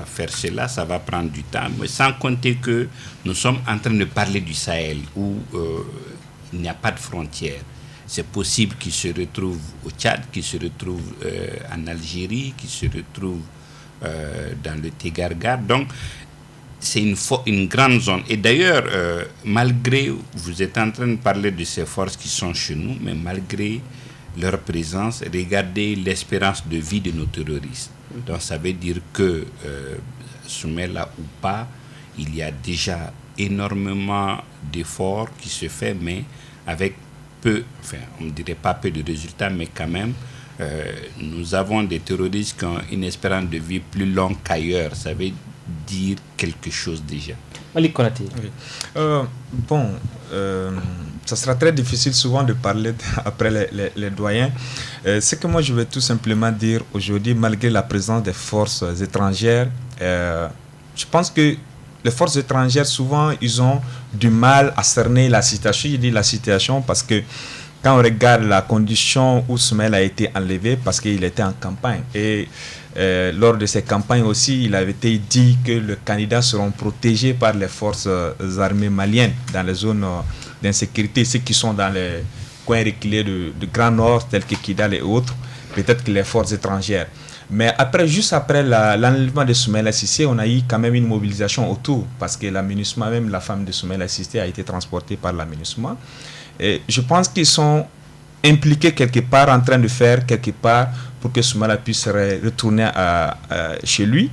faire cela, ça va prendre du temps. Mais sans compter que nous sommes en train de parler du Sahel, où il n'y a pas de frontières. C'est possible qu'ils se retrouvent au Tchad, qu'ils se retrouvent en Algérie, qu'ils se retrouvent dans le Tégargar. Donc, c'est une grande zone. Et d'ailleurs, malgré, vous êtes en train de parler de ces forces qui sont chez nous, mais malgré leur présence, regardez l'espérance de vie de nos terroristes. Donc ça veut dire que, Soumaïla ou pas, il y a déjà énormément d'efforts qui se font, mais avec peu, on ne dirait pas peu de résultats, mais quand même, nous avons des terroristes qui ont une espérance de vie plus longue qu'ailleurs. Ça veut dire quelque chose déjà. Malik Konaté. Oui. Ça sera très difficile souvent de parler après les doyens. Ce que moi je vais tout simplement dire aujourd'hui, malgré la présence des forces étrangères, je pense que les forces étrangères, souvent, ils ont du mal à cerner la situation. Je dis la situation parce que quand on regarde la condition où Soumaïla a été enlevé, parce qu'il était en campagne. Et lors de ces campagnes aussi, il avait été dit que les candidats seront protégés par les forces armées maliennes dans les zones d'insécurité, ceux qui sont dans les coins reculés du Grand Nord, tels que Kidal et autres, peut-être que les forces étrangères. Mais après, juste après l'enlèvement de Soumaïla Cissé, on a eu quand même une mobilisation autour, parce que la MINUSMA, même la femme de Soumaïla Cissé, a été transportée par la MINUSMA. Et je pense qu'ils sont impliqués quelque part, en train de faire quelque part pour que Soumaïla puisse retourner chez lui.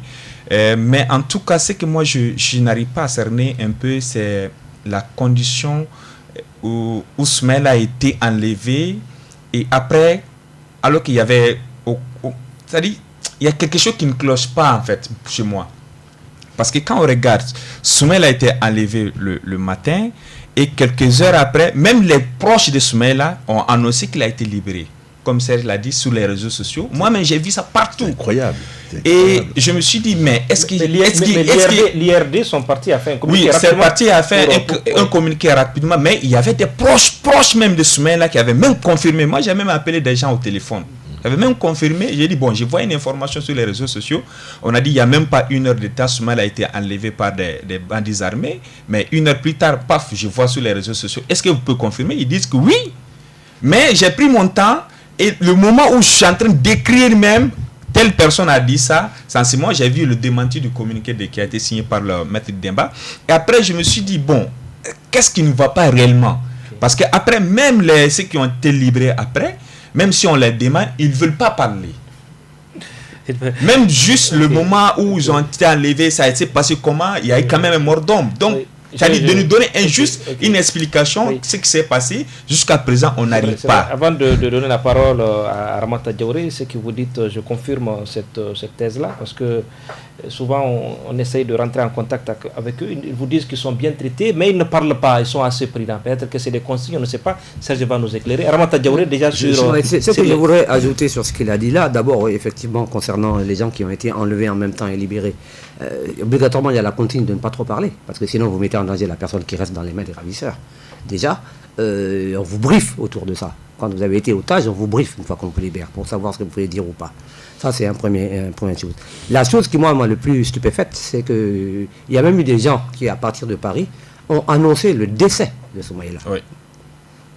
Mais en tout cas, ce que moi, je n'arrive pas à cerner un peu, c'est la condition où Soumaïla a été enlevé et après, alors qu'il y avait... c'est-à-dire, il y a quelque chose qui ne cloche pas en fait chez moi. Parce que quand on regarde, Soumaïla a été enlevé le matin et quelques heures après, même les proches de Soumaïla ont annoncé qu'il a été libéré. Comme Serge l'a dit sur les réseaux sociaux. Moi-même, j'ai vu ça partout. C'est incroyable. Et je me suis dit, mais est-ce qu'il... L'IRD sont partis à faire un communiqué rapidement. Oui, c'est parti à faire un communiqué rapidement, mais il y avait des proches même de Soumaïla qui avaient même confirmé. Moi, j'ai même appelé des gens au téléphone. J'avais même confirmé, j'ai dit, bon, je vois une information sur les réseaux sociaux. On a dit, il n'y a même pas une heure de temps, Soumaïla a été enlevé par des bandits armés. Mais une heure plus tard, paf, je vois sur les réseaux sociaux. Est-ce que vous pouvez confirmer? Ils disent que oui. Mais j'ai pris mon temps et le moment où je suis en train d'écrire même, telle personne a dit ça, sensiblement, j'ai vu le démenti du communiqué qui a été signé par le maître Demba. Et après, je me suis dit, bon, qu'est-ce qui ne va pas réellement? Parce qu'après, même ceux qui ont été libérés après, même si on les demande, ils ne veulent pas parler. Même juste le moment où ils ont été enlevés, ça a été passé comment, il y a eu quand même un mort d'homme. Donc, c'est-à-dire de nous donner une explication, ce qui s'est passé, jusqu'à présent, on n'arrive pas. Avant de donner la parole à Ramata Diaouré, ce que vous dites, je confirme cette thèse-là, parce que souvent on essaye de rentrer en contact avec eux, ils vous disent qu'ils sont bien traités, mais ils ne parlent pas, ils sont assez prudents. Peut-être que c'est des consignes, on ne sait pas, Serge va nous éclairer. Ramata Diaouré, déjà sur... Ce que je voudrais ajouter sur ce qu'il a dit là, d'abord, effectivement, concernant les gens qui ont été enlevés en même temps et libérés, obligatoirement, il y a la consigne de ne pas trop parler, parce que sinon vous mettez en danger la personne qui reste dans les mains des ravisseurs. Déjà, on vous briefe autour de ça. Quand vous avez été otage, on vous briefe une fois qu'on vous libère, pour savoir ce que vous pouvez dire ou pas. Ça, c'est une première chose. La chose qui m'a le plus stupéfaite, c'est qu'il y a même eu des gens qui, à partir de Paris, ont annoncé le décès de Soumaïla. Oui.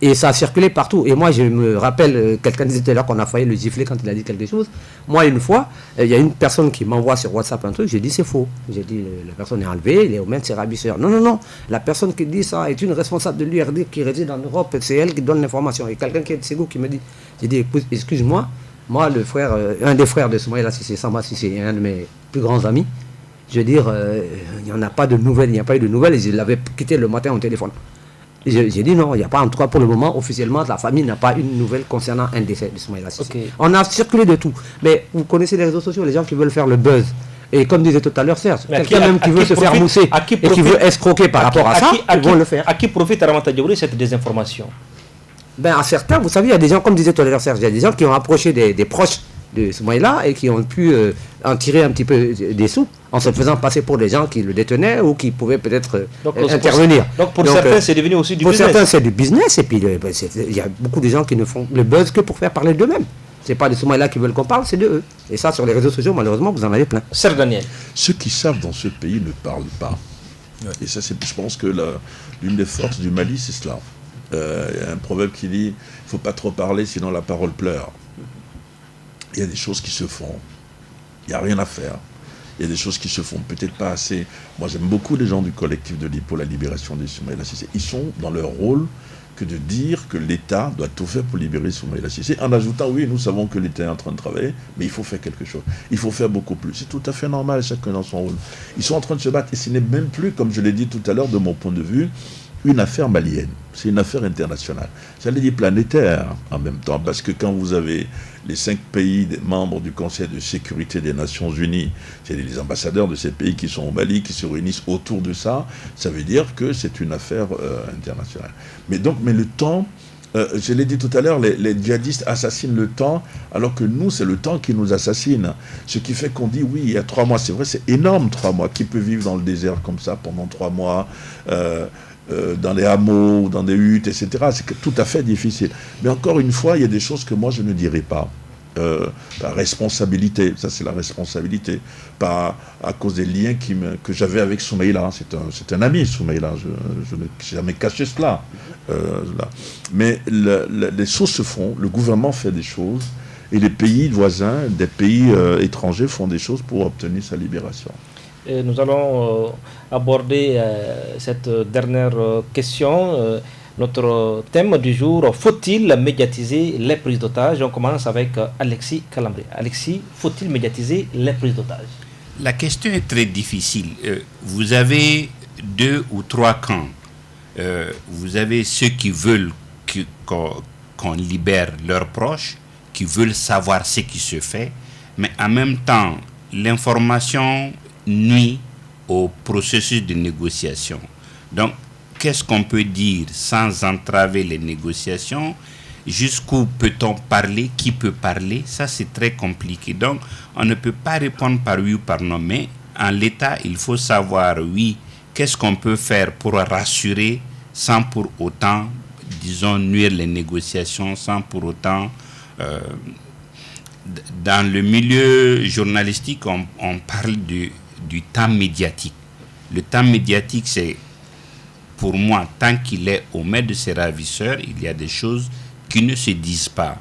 Et ça a circulé partout. Et moi, je me rappelle, quelqu'un disait tout à l'heure qu'on a failli le gifler quand il a dit quelque chose. Moi, une fois, il y a une personne qui m'envoie sur WhatsApp un truc, j'ai dit c'est faux. J'ai dit la personne est enlevée, il est aux mains de ses ravisseurs. Non. La personne qui dit ça est une responsable de l'URD qui réside en Europe, c'est elle qui donne l'information. Et quelqu'un qui est de Ségou qui me dit, j'ai dit écoute, excuse-moi, moi, le frère, un des frères de Soumaïla Cissé, Samba Cissé, un de mes plus grands amis, je veux dire, il n'y en a pas de nouvelles, il n'y a pas eu de nouvelles, et je l'avais quitté le matin au téléphone. J'ai dit non, il n'y a pas, en tout cas pour le moment, officiellement, la famille n'a pas une nouvelle concernant un décès de Soumaïla Cissé. Okay. On a circulé de tout. Mais vous connaissez les réseaux sociaux, les gens qui veulent faire le buzz. Et comme disait tout à l'heure Serge, quelqu'un même qui veut se faire mousser et qui veut escroquer par rapport à ça, ils vont le faire. À qui profite Ramata Diaouré cette désinformation? Ben à certains, vous savez, il y a des gens, comme disait tout à l'heure Serge, il y a des gens qui ont approché des proches de Soumaïla et qui ont pu en tirer un petit peu des sous en se faisant passer pour des gens qui le détenaient ou qui pouvaient peut-être intervenir. Donc pour certains, c'est devenu aussi du business. Pour certains, c'est du business et puis il y a beaucoup de gens qui ne font le buzz que pour faire parler d'eux-mêmes. Ce n'est pas des Soumaïla qui veulent qu'on parle, c'est d'eux. Et ça, sur les réseaux sociaux, malheureusement, vous en avez plein. Serge Daniel. Ceux qui savent dans ce pays ne parlent pas. Ouais. Et ça, je pense que l'une des forces du Mali, c'est cela. Il y a un proverbe qui dit « il ne faut pas trop parler, sinon la parole pleure ». Il y a des choses qui se font. Il n'y a rien à faire. Il y a des choses qui se font peut-être pas assez. Moi, j'aime beaucoup les gens du collectif pour la libération des Soumaïla Cissé. Ils sont dans leur rôle que de dire que l'État doit tout faire pour libérer Soumaïla Cissé, en ajoutant, oui, nous savons que l'État est en train de travailler, mais il faut faire quelque chose. Il faut faire beaucoup plus. C'est tout à fait normal, chacun dans son rôle. Ils sont en train de se battre, et ce n'est même plus, comme je l'ai dit tout à l'heure, de mon point de vue, une affaire malienne. C'est une affaire internationale. J'allais dire planétaire en même temps, parce que quand vous avez les 5 pays membres du Conseil de sécurité des Nations Unies, c'est les ambassadeurs de ces pays qui sont au Mali, qui se réunissent autour de ça, ça veut dire que c'est une affaire internationale. Mais le temps, je l'ai dit tout à l'heure, les djihadistes assassinent le temps, alors que nous, c'est le temps qui nous assassine. Ce qui fait qu'on dit, oui, il y a 3 mois, c'est vrai, c'est énorme 3 mois. Qui peut vivre dans le désert comme ça pendant 3 mois dans les hameaux, dans des huttes, etc. C'est tout à fait difficile. Mais encore une fois, il y a des choses que moi, je ne dirais pas. La responsabilité, ça c'est la responsabilité, pas à cause des liens que j'avais avec Soumaïla. C'est un ami, Soumaïla, je n'ai jamais caché cela. Mais les choses se font, le gouvernement fait des choses, et les pays voisins, des pays étrangers font des choses pour obtenir sa libération. Et nous allons aborder cette dernière question. Notre thème du jour, faut-il médiatiser les prises d'otages? On commence avec Alexis Calambré. Alexis, faut-il médiatiser les prises d'otages? La question est très difficile. Vous avez 2 ou 3 camps. Vous avez ceux qui veulent qu'on libère leurs proches, qui veulent savoir ce qui se fait, mais en même temps, l'information nuit au processus de négociation. Donc, qu'est-ce qu'on peut dire sans entraver les négociations? Jusqu'où peut-on parler? Qui peut parler? Ça, c'est très compliqué. Donc, on ne peut pas répondre par oui ou par non, mais en l'état, il faut savoir, oui, qu'est-ce qu'on peut faire pour rassurer sans pour autant, disons, nuire les négociations, sans pour autant... dans le milieu journalistique, on parle du temps médiatique. Le temps médiatique, c'est, pour moi, tant qu'il est aux mains de ses ravisseurs, il y a des choses qui ne se disent pas.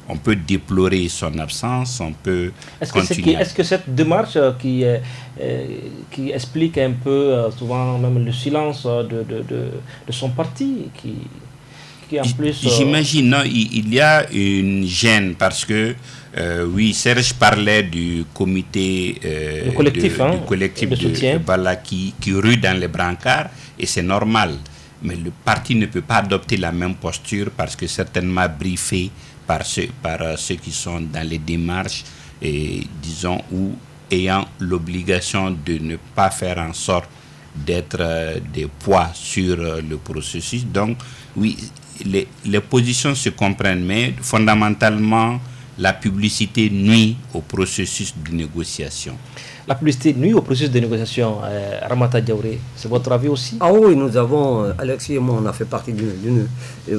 On peut déplorer son absence, on peut continuer. Est-ce que cette démarche qui explique un peu, souvent même le silence de son parti, qui en plus... J'imagine, non, il y a une gêne parce que, oui, Serge parlait du comité le collectif, du collectif de Bala qui rue dans les brancards, et c'est normal. Mais le parti ne peut pas adopter la même posture parce que certainement briefé par ceux qui sont dans les démarches, et disons, ou ayant l'obligation de ne pas faire en sorte d'être des poids sur le processus. Donc, oui, les positions se comprennent, mais fondamentalement, la publicité nuit au processus de négociation. La publicité nuit au processus de négociation. Ramata Diaouré, c'est votre avis aussi? Ah oui, nous avons, Alexis et moi, on a fait partie d'une...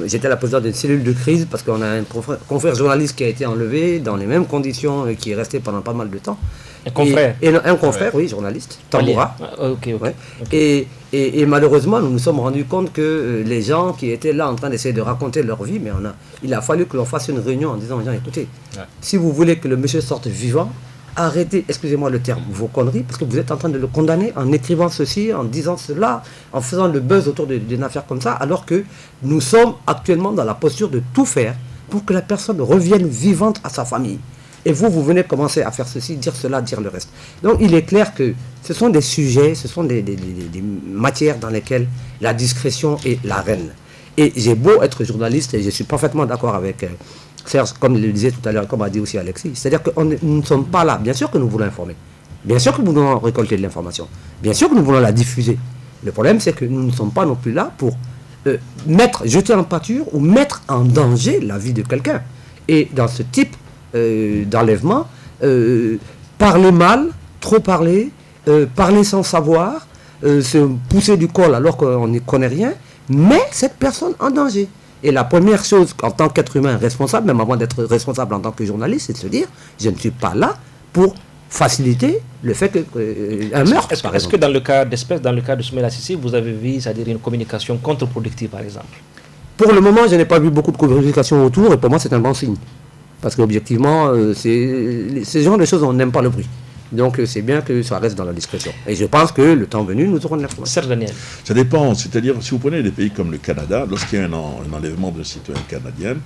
J'étais la présidente d'une cellule de crise parce qu'on a un confrère journaliste qui a été enlevé dans les mêmes conditions et qui est resté pendant pas mal de temps. Un confrère? Un confrère, oui, journaliste, Tamboura. Okay. Et malheureusement, nous nous sommes rendus compte que les gens qui étaient là en train d'essayer de raconter leur vie, mais il a fallu que l'on fasse une réunion en disant aux gens, écoutez, si vous voulez que le monsieur sorte vivant, arrêtez, excusez-moi le terme, vos conneries, parce que vous êtes en train de le condamner en écrivant ceci, en disant cela, en faisant le buzz autour d'une affaire comme ça, alors que nous sommes actuellement dans la posture de tout faire pour que la personne revienne vivante à sa famille. Et vous venez commencer à faire ceci, dire cela, dire le reste. Donc il est clair que ce sont des sujets, ce sont des matières dans lesquelles la discrétion est la reine. Et j'ai beau être journaliste, et je suis parfaitement d'accord avec Serge, comme il le disait tout à l'heure, comme a dit aussi Alexis, c'est-à-dire que nous ne sommes pas là. Bien sûr que nous voulons informer. Bien sûr que nous voulons récolter de l'information. Bien sûr que nous voulons la diffuser. Le problème, c'est que nous ne sommes pas non plus là pour jeter en pâture ou mettre en danger la vie de quelqu'un. Et dans ce type d'enlèvement, parler mal, trop parler, parler sans savoir, se pousser du col alors qu'on n'y connaît rien, met cette personne en danger. Et la première chose, en tant qu'être humain responsable, même avant d'être responsable en tant que journaliste, c'est de se dire, je ne suis pas là pour faciliter le fait qu'un meurtre, par exemple. Est-ce que dans le cas d'espèce, dans le cas de Soumaïla Cissé, vous avez vu, c'est-à-dire une communication contre-productive, par exemple? Pour le moment, je n'ai pas vu beaucoup de communication autour, et pour moi, c'est un bon signe. Parce qu'objectivement, ces genres de choses, on n'aime pas le bruit. Donc c'est bien que ça reste dans la discrétion. Et je pense que le temps venu, nous aurons de l'information. Serge Daniel. Ça dépend. C'est-à-dire, si vous prenez des pays comme le Canada, lorsqu'il y a un enlèvement d'un citoyen canadien,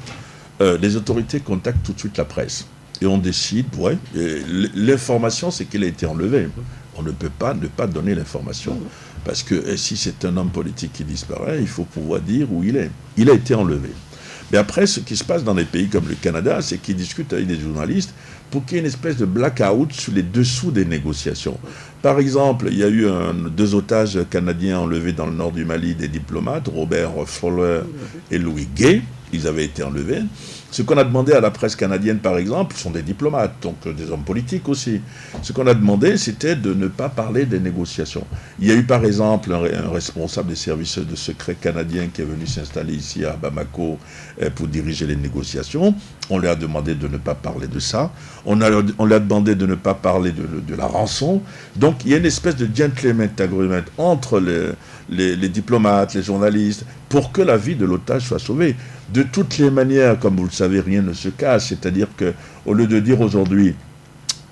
les autorités contactent tout de suite la presse. Et on décide, l'information, c'est qu'il a été enlevé. On ne peut pas ne pas donner l'information. Parce que si c'est un homme politique qui disparaît, il faut pouvoir dire où il est. Il a été enlevé. Mais après, ce qui se passe dans des pays comme le Canada, c'est qu'ils discutent avec des journalistes pour qu'il y ait une espèce de blackout sur les dessous des négociations. Par exemple, il y a eu 2 otages canadiens enlevés dans le nord du Mali, des diplomates, Robert Fowler et Louis Gay. Ils avaient été enlevés. Ce qu'on a demandé à la presse canadienne, par exemple, sont des diplomates, donc des hommes politiques aussi. Ce qu'on a demandé, c'était de ne pas parler des négociations. Il y a eu, par exemple, un responsable des services de secret canadiens qui est venu s'installer ici à Bamako pour diriger les négociations. On lui a demandé de ne pas parler de ça. On lui a demandé de ne pas parler de la rançon. Donc, il y a une espèce de gentleman agreement entre les diplomates, les journalistes, pour que la vie de l'otage soit sauvée. De toutes les manières, comme vous le savez, rien ne se cache. C'est-à-dire qu'au lieu de dire aujourd'hui,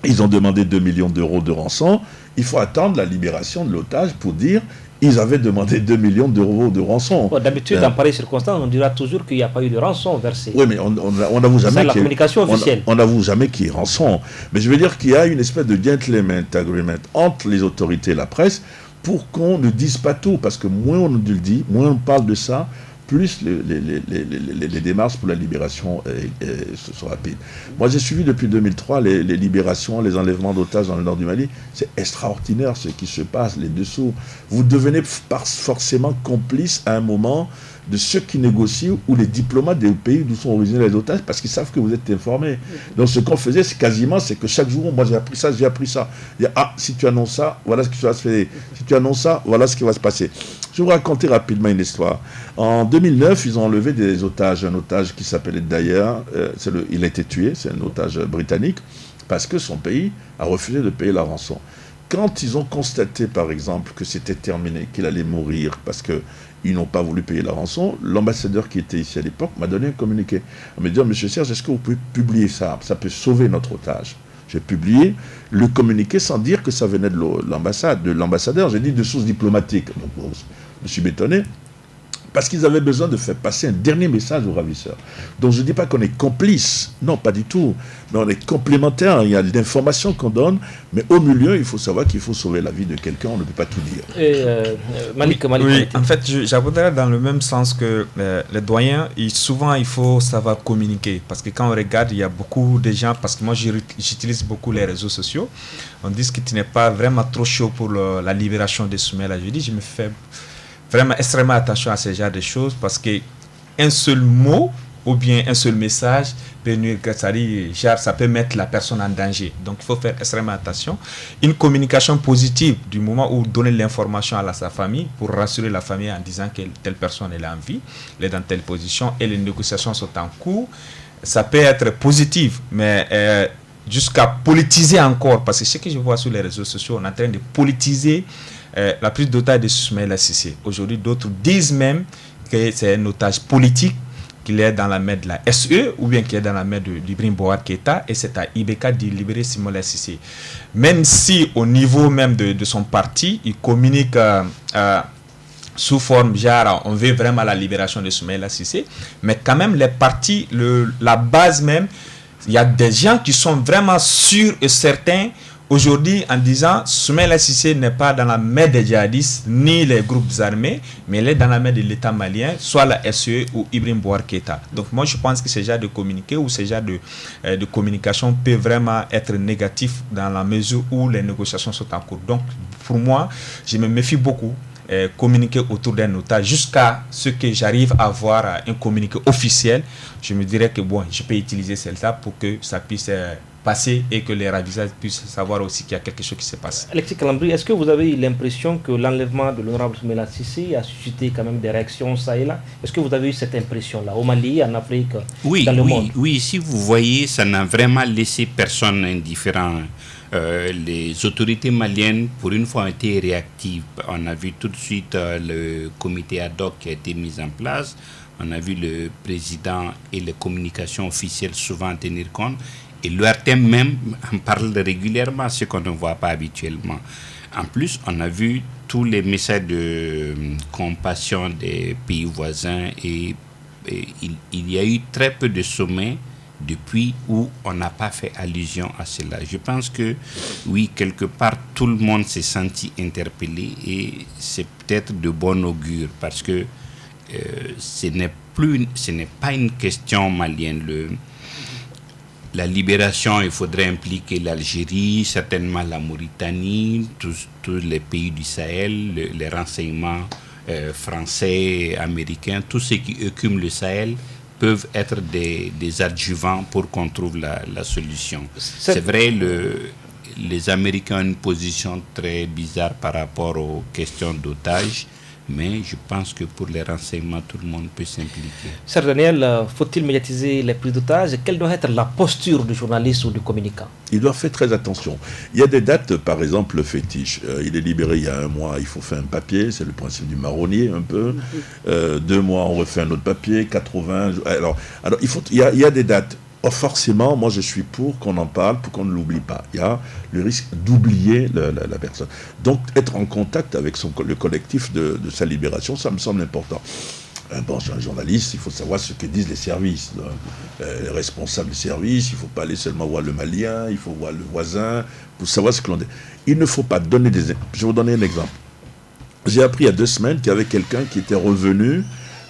ils ont demandé 2 millions d'euros de rançon, il faut attendre la libération de l'otage pour dire ils avaient demandé 2 millions d'euros de rançon. D'habitude, dans pareilles circonstances, on dira toujours qu'il n'y a pas eu de rançon versée. Oui, mais on n'avoue jamais la communication officielle. On n'avoue jamais qu'il y ait rançon. Mais je veux dire qu'il y a une espèce de gentleman agreement entre les autorités et la presse pour qu'on ne dise pas tout. Parce que moins on le dit, moins on parle de ça, plus les démarches pour la libération sont rapides. Moi, j'ai suivi depuis 2003 les libérations, les enlèvements d'otages dans le nord du Mali. C'est extraordinaire ce qui se passe, les dessous. Vous devenez forcément complice à un moment de ceux qui négocient ou les diplomates des pays d'où sont originaires les otages parce qu'ils savent que vous êtes informés. Donc ce qu'on faisait, c'est que chaque jour, moi j'ai appris ça, j'ai appris ça. Il y a, si tu annonces ça, voilà ce qui va se faire. Si tu annonces ça, voilà ce qui va se passer. Je vais vous raconter rapidement une histoire. En 2009, ils ont enlevé des otages, un otage qui s'appelait Dyer, il a été tué, c'est un otage britannique, parce que son pays a refusé de payer la rançon. Quand ils ont constaté, par exemple, que c'était terminé, qu'il allait mourir parce qu'ils n'ont pas voulu payer la rançon, l'ambassadeur qui était ici à l'époque m'a donné un communiqué. Il m'a dit, monsieur Serge, est-ce que vous pouvez publier ça? Ça peut sauver notre otage. J'ai publié le communiqué sans dire que ça venait de l'ambassade, de l'ambassadeur. J'ai dit de sources diplomatiques. Donc, je me suis bétonné. parce qu'ils avaient besoin de faire passer un dernier message aux ravisseurs. Donc je ne dis pas qu'on est complice, non, pas du tout, mais on est complémentaires, il y a de l'information qu'on donne, mais au milieu, il faut savoir qu'il faut sauver la vie de quelqu'un, on ne peut pas tout dire. Et Malik, oui, en fait, j'aborderais dans le même sens que les doyens, souvent il faut savoir communiquer, parce que quand on regarde, il y a beaucoup de gens, parce que moi j'utilise beaucoup les réseaux sociaux, on dit que tu n'es pas vraiment trop chaud pour la libération de Soumaïla. Je dis, je me fais vraiment extrêmement attention à ce genre de choses, parce que un seul mot ou bien un seul message peut nuire, ça peut mettre la personne en danger. Donc il faut faire extrêmement attention. Une communication positive du moment où donner l'information à sa famille pour rassurer la famille en disant que telle personne est en vie, elle est dans telle position et les négociations sont en cours, ça peut être positif, mais jusqu'à politiser encore, parce que ce que je vois sur les réseaux sociaux, on est en train de politiser la prise d'otage de Soumaïla Cissé. Aujourd'hui, d'autres disent même que c'est un otage politique, qu'il est dans la main de la SE ou bien qu'il est dans la main d'Ibrahim Boubacar Keïta, et c'est à Ibeka de libérer Soumaïla Cissé. Même si au niveau même de son parti, il communique sous forme genre on veut vraiment la libération de Soumaïla Cissé, mais quand même les partis, la base même, il y a des gens qui sont vraiment sûrs et certains aujourd'hui en disant Soumaïla Cissé n'est pas dans la main des djihadistes ni les groupes armés, mais elle est dans la main de l'État malien, soit la SE ou Ibrahim Boubacar Keïta. Donc moi je pense que ce genre de communiqué ou ce genre de communication peut vraiment être négatif dans la mesure où les négociations sont en cours. Donc pour moi, je me méfie beaucoup. Communiquer autour d'un otage jusqu'à ce que j'arrive à avoir un communiqué officiel. Je me dirais que bon, je peux utiliser celle-là pour que ça puisse passer et que les ravisseurs puissent savoir aussi qu'il y a quelque chose qui se passe. Alexis Calambri, est-ce que vous avez eu l'impression que l'enlèvement de l'honorable Soumaïla Cissé a suscité quand même des réactions ça et là? Est-ce que vous avez eu cette impression-là au Mali, en Afrique, dans le monde? Oui, si vous voyez, ça n'a vraiment laissé personne indifférent. Les autorités maliennes, pour une fois, ont été réactives. On a vu tout de suite le comité ad hoc qui a été mis en place. On a vu le président et les communications officielles souvent tenir compte. Et l'ORTM même en parle régulièrement, ce qu'on ne voit pas habituellement. En plus, on a vu tous les messages de compassion des pays voisins et il y a eu très peu de sommets depuis où on n'a pas fait allusion à cela. Je pense que, oui, quelque part, tout le monde s'est senti interpellé et c'est peut-être de bon augure parce que ce n'est pas une question malienne. La libération, il faudrait impliquer l'Algérie, certainement la Mauritanie, tous les pays du Sahel, les renseignements français, américains, tous ceux qui écument le Sahel peuvent être des adjuvants pour qu'on trouve la solution. C'est vrai, les Américains ont une position très bizarre par rapport aux questions d'otages, mais je pense que pour les renseignements, tout le monde peut s'impliquer. Sir Daniel, faut-il médiatiser les prises d'otages? Quelle doit être la posture du journaliste ou du communicant? Il doit faire très attention. Il y a des dates, par exemple, le fétiche. Il est libéré il y a 1 mois, il faut faire un papier, c'est le principe du marronnier un peu. 2 mois, on refait un autre papier, 80... Alors il y a des dates. Forcément, moi je suis pour qu'on en parle, pour qu'on ne l'oublie pas. Il y a le risque d'oublier la personne. Donc être en contact avec le collectif de sa libération, ça me semble important. Bon, je suis un journaliste, il faut savoir ce que disent les services, les responsables des services, il ne faut pas aller seulement voir le Malien, il faut voir le voisin, pour savoir ce que l'on dit. Il ne faut pas donner des... Je vais vous donner un exemple. J'ai appris il y a 2 semaines qu'il y avait quelqu'un qui était revenu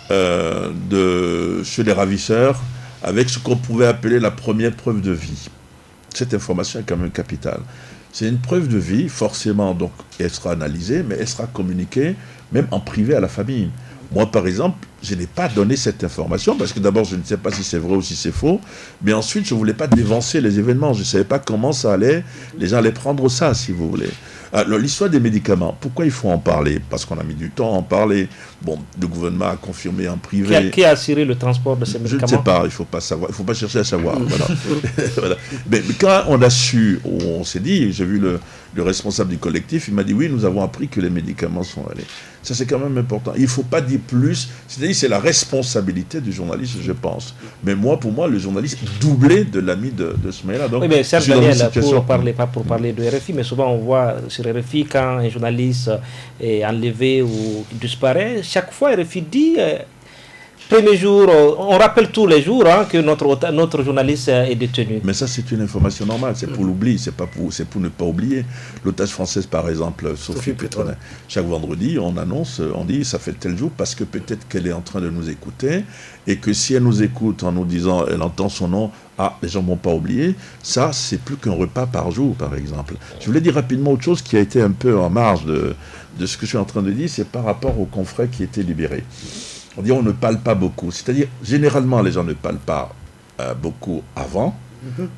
chez les ravisseurs avec ce qu'on pouvait appeler la première preuve de vie. Cette information est quand même capitale. C'est une preuve de vie, forcément, donc elle sera analysée, mais elle sera communiquée même en privé à la famille. Moi, par exemple, je n'ai pas donné cette information, parce que d'abord, je ne sais pas si c'est vrai ou si c'est faux, mais ensuite, je ne voulais pas dévancer les événements. Je ne savais pas comment ça allait, les gens allaient prendre ça, si vous voulez. Alors, l'histoire des médicaments, pourquoi il faut en parler? Parce qu'on a mis du temps à en parler. Bon, le gouvernement a confirmé en privé. Qui a assuré le transport de ces médicaments? Je ne sais pas, il ne faut pas savoir, il ne faut pas chercher à savoir. Voilà. Voilà. Mais quand on a su, on s'est dit, j'ai vu le responsable du collectif, il m'a dit oui, nous avons appris que les médicaments sont allés. Ça, c'est quand même important. Il ne faut pas dire plus, c'est-à-dire c'est la responsabilité du journaliste, je pense. Mais pour moi, le journaliste est doublé de l'ami de Soumaïla. Donc, oui, mais Serge Daniel, pas pour parler de RFI, mais souvent on voit sur RFI quand un journaliste est enlevé ou disparaît, chaque fois RFI dit... Premier jour, on rappelle tous les jours que notre journaliste est détenu. Mais ça, c'est une information normale, c'est pour l'oubli, c'est pour ne pas oublier. L'otage française, par exemple, Sophie Petronet, chaque vendredi, on annonce, on dit, ça fait tel jour, parce que peut-être qu'elle est en train de nous écouter, et que si elle nous écoute en nous disant, elle entend son nom, les gens ne vont pas oublier, ça, c'est plus qu'un repas par jour, par exemple. Je voulais dire rapidement autre chose qui a été un peu en marge de ce que je suis en train de dire, c'est par rapport aux confrères qui étaient libérés. On dit on ne parle pas beaucoup. C'est-à-dire, généralement, les gens ne parlent pas beaucoup avant,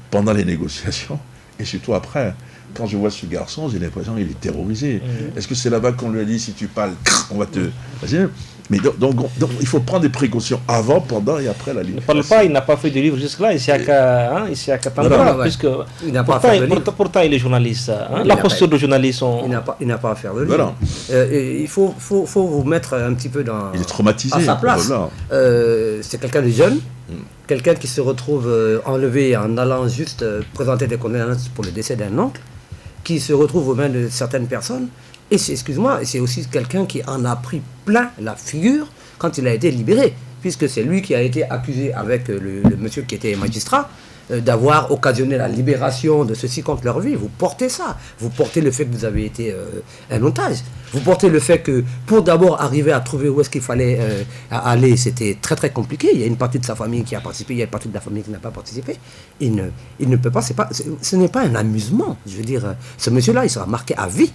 pendant les négociations, et surtout après. Quand je vois ce garçon, j'ai l'impression qu'il est terrorisé. Est-ce que c'est là-bas qu'on lui a dit, si tu parles, on va te... Mais donc, il faut prendre des précautions avant, pendant et après la livre. Il ne parle pas, il n'a pas fait de livre jusque-là, ici à Katanga, puisque pourtant il est journaliste. La posture de journaliste... Il n'a pas à faire de livre. Voilà. Il faut vous mettre un petit peu il est traumatisé, à sa place. C'est quelqu'un de jeune, quelqu'un qui se retrouve enlevé en allant juste présenter des condoléances pour le décès d'un oncle, qui se retrouve aux mains de certaines personnes. Et c'est aussi quelqu'un qui en a pris plein la figure quand il a été libéré, puisque c'est lui qui a été accusé avec le monsieur qui était magistrat d'avoir occasionné la libération de ceux-ci contre leur vie. Vous portez ça. Vous portez le fait que vous avez été un otage. Vous portez le fait que pour d'abord arriver à trouver où est-ce qu'il fallait aller, c'était très très compliqué. Il y a une partie de sa famille qui a participé, il y a une partie de la famille qui n'a pas participé. Il ne peut pas, ce n'est pas un amusement. Je veux dire, ce monsieur-là, il sera marqué à vie.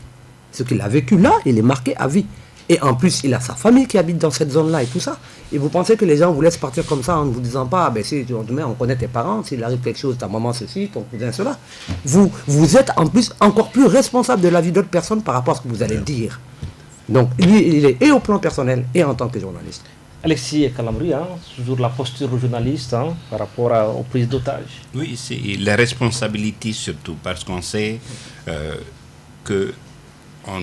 Ce qu'il a vécu là, il est marqué à vie. Et en plus, il a sa famille qui habite dans cette zone-là et tout ça. Et vous pensez que les gens vous laissent partir comme ça en ne vous disant pas, si demain on connaît tes parents, s'il arrive quelque chose, ta maman ceci, ton cousin cela. Vous êtes en plus encore plus responsable de la vie d'autres personnes par rapport à ce que vous allez dire. Donc, lui, il est et au plan personnel et en tant que journaliste. Alexis Kalambri, toujours la posture journaliste par rapport aux prises d'otages. Oui, c'est la responsabilité surtout, parce qu'on sait que on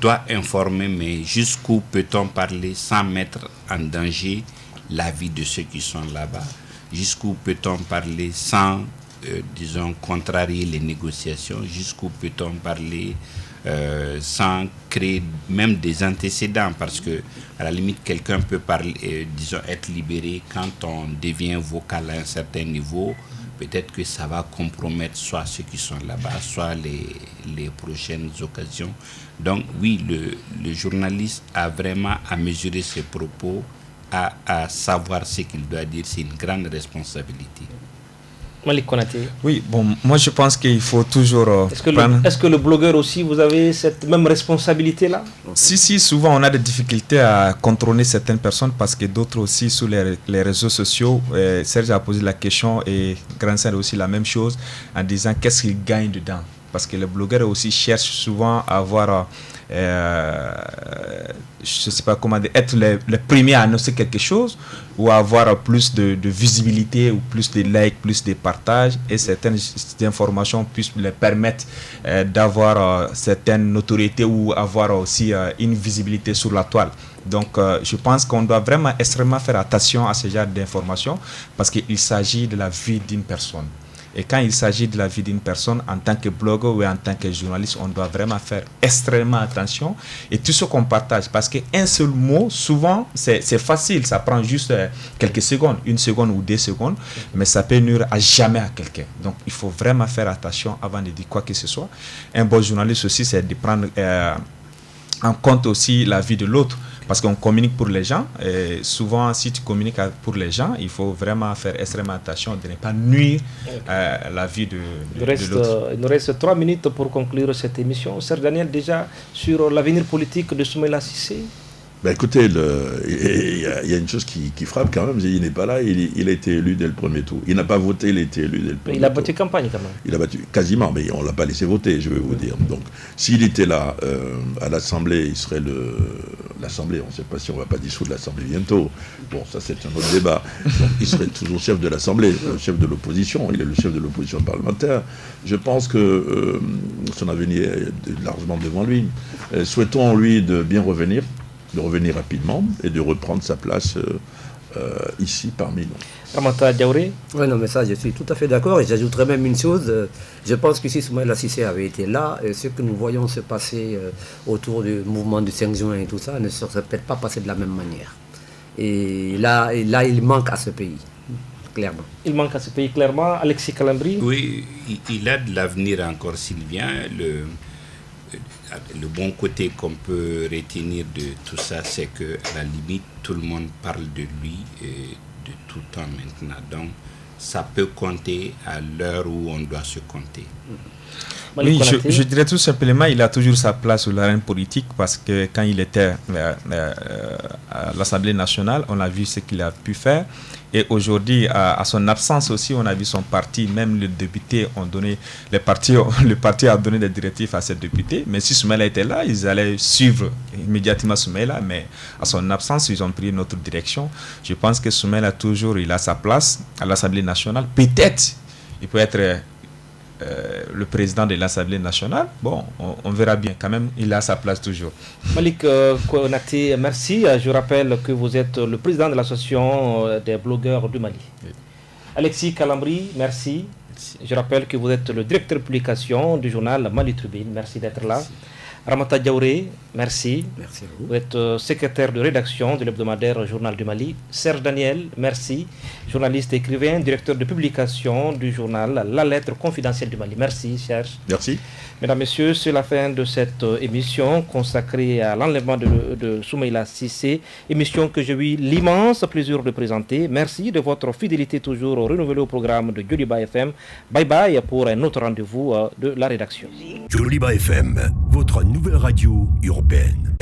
doit informer, mais jusqu'où peut-on parler sans mettre en danger la vie de ceux qui sont là-bas? Jusqu'où peut-on parler sans, disons, contrarier les négociations? Jusqu'où peut-on parler sans créer même des antécédents? Parce que, à la limite, quelqu'un peut parler, disons, être libéré quand on devient vocal à un certain niveau. Peut-être que ça va compromettre soit ceux qui sont là-bas, soit les prochaines occasions. Donc oui, le journaliste a vraiment à mesurer ses propos, à savoir ce qu'il doit dire. C'est une grande responsabilité. Malik Konaté. Oui, bon, moi je pense qu'il faut toujours Est-ce que le blogueur aussi, vous avez cette même responsabilité-là? Si, souvent on a des difficultés à contrôler certaines personnes parce que d'autres aussi sur les réseaux sociaux, Serge a posé la question et Grand Saint aussi la même chose en disant qu'est-ce qu'il gagne dedans. Parce que les blogueurs aussi cherchent souvent à avoir, je ne sais pas comment dire, être les premiers à annoncer quelque chose ou à avoir plus de visibilité ou plus de likes, plus de partages et certaines informations puissent les permettre d'avoir certaines notoriétés ou avoir aussi une visibilité sur la toile. Donc, je pense qu'on doit vraiment extrêmement faire attention à ce genre d'informations parce qu'il s'agit de la vie d'une personne. Et quand il s'agit de la vie d'une personne, en tant que blogueur ou en tant que journaliste, on doit vraiment faire extrêmement attention. Et tout ce qu'on partage, parce qu'un seul mot, souvent, c'est facile, ça prend juste quelques secondes, 1 seconde ou 2 secondes, mais ça peut nuire à jamais à quelqu'un. Donc, il faut vraiment faire attention avant de dire quoi que ce soit. Un bon journaliste aussi, c'est de prendre en compte aussi la vie de l'autre. Parce qu'on communique pour les gens, et souvent si tu communiques pour les gens, il faut vraiment faire extrêmement attention de ne pas nuire à la vie de l'autre. Il nous reste 3 minutes pour conclure cette émission. Serge Daniel, déjà sur l'avenir politique de Soumaïla Cissé. Écoutez, il y a une chose qui frappe quand même, il n'est pas là, il a été élu dès le premier tour. Il n'a pas voté, il a été élu dès le premier tour. Il a battu campagne quand même. Il a battu quasiment, mais on ne l'a pas laissé voter, je vais vous dire. Donc, s'il était là, à l'Assemblée, il serait l'Assemblée, on ne sait pas si on ne va pas dissoudre l'Assemblée bientôt. Bon, ça c'est un autre débat. Donc, il serait toujours chef de l'Assemblée, chef de l'opposition, il est le chef de l'opposition parlementaire. Je pense que son avenir est largement devant lui. Souhaitons-lui de bien revenir revenir rapidement et de reprendre sa place ici parmi nous. Ramata Diaouré. Oui, non, mais ça, je suis tout à fait d'accord. Et j'ajouterais même une chose. Je pense que si Soumaïla Cissé avait été là, ce que nous voyons se passer autour du mouvement du 5 juin et tout ça ne serait peut-être pas passé de la même manière. Et là, il manque à ce pays, clairement. Il manque à ce pays, clairement. Alexis Calambri. Oui, il a de l'avenir encore, Sylvain. Le bon côté qu'on peut retenir de tout ça, c'est que à la limite, tout le monde parle de lui de tout temps maintenant. Donc, ça peut compter à l'heure où on doit se compter. Oui, je dirais tout simplement, il a toujours sa place sur l'arène politique parce que quand il était à l'Assemblée nationale, on a vu ce qu'il a pu faire. Et aujourd'hui, à son absence aussi, on a vu son parti, même les députés ont donné, le parti a donné des directives à ses députés. Mais si Soumaïla était là, ils allaient suivre immédiatement Soumaïla. Mais à son absence, ils ont pris une autre direction. Je pense que Soumaïla, toujours, il a sa place à l'Assemblée nationale. Peut-être, il peut être le président de l'Assemblée nationale. Bon, on verra bien. Quand même, il a sa place toujours. Malik Konaté, merci. Je rappelle que vous êtes le président de l'association des blogueurs du Mali. Oui. Alexis Calambri, merci. Je rappelle que vous êtes le directeur de publication du journal Mali Tribune. Merci d'être là. Merci. Ramata Diaouré, merci. Merci à vous. Vous êtes secrétaire de rédaction de l'hebdomadaire Journal du Mali. Serge Daniel, merci. Journaliste et écrivain, directeur de publication du journal La Lettre confidentielle du Mali. Merci, Serge. Merci. Mesdames, Messieurs, c'est la fin de cette émission consacrée à l'enlèvement de Soumaïla Cissé, émission que j'ai eu l'immense plaisir de présenter. Merci de votre fidélité toujours renouvelée au programme de Joliba FM. Bye bye pour un autre rendez-vous de la rédaction. Joliba FM, votre nouvelle radio urbaine.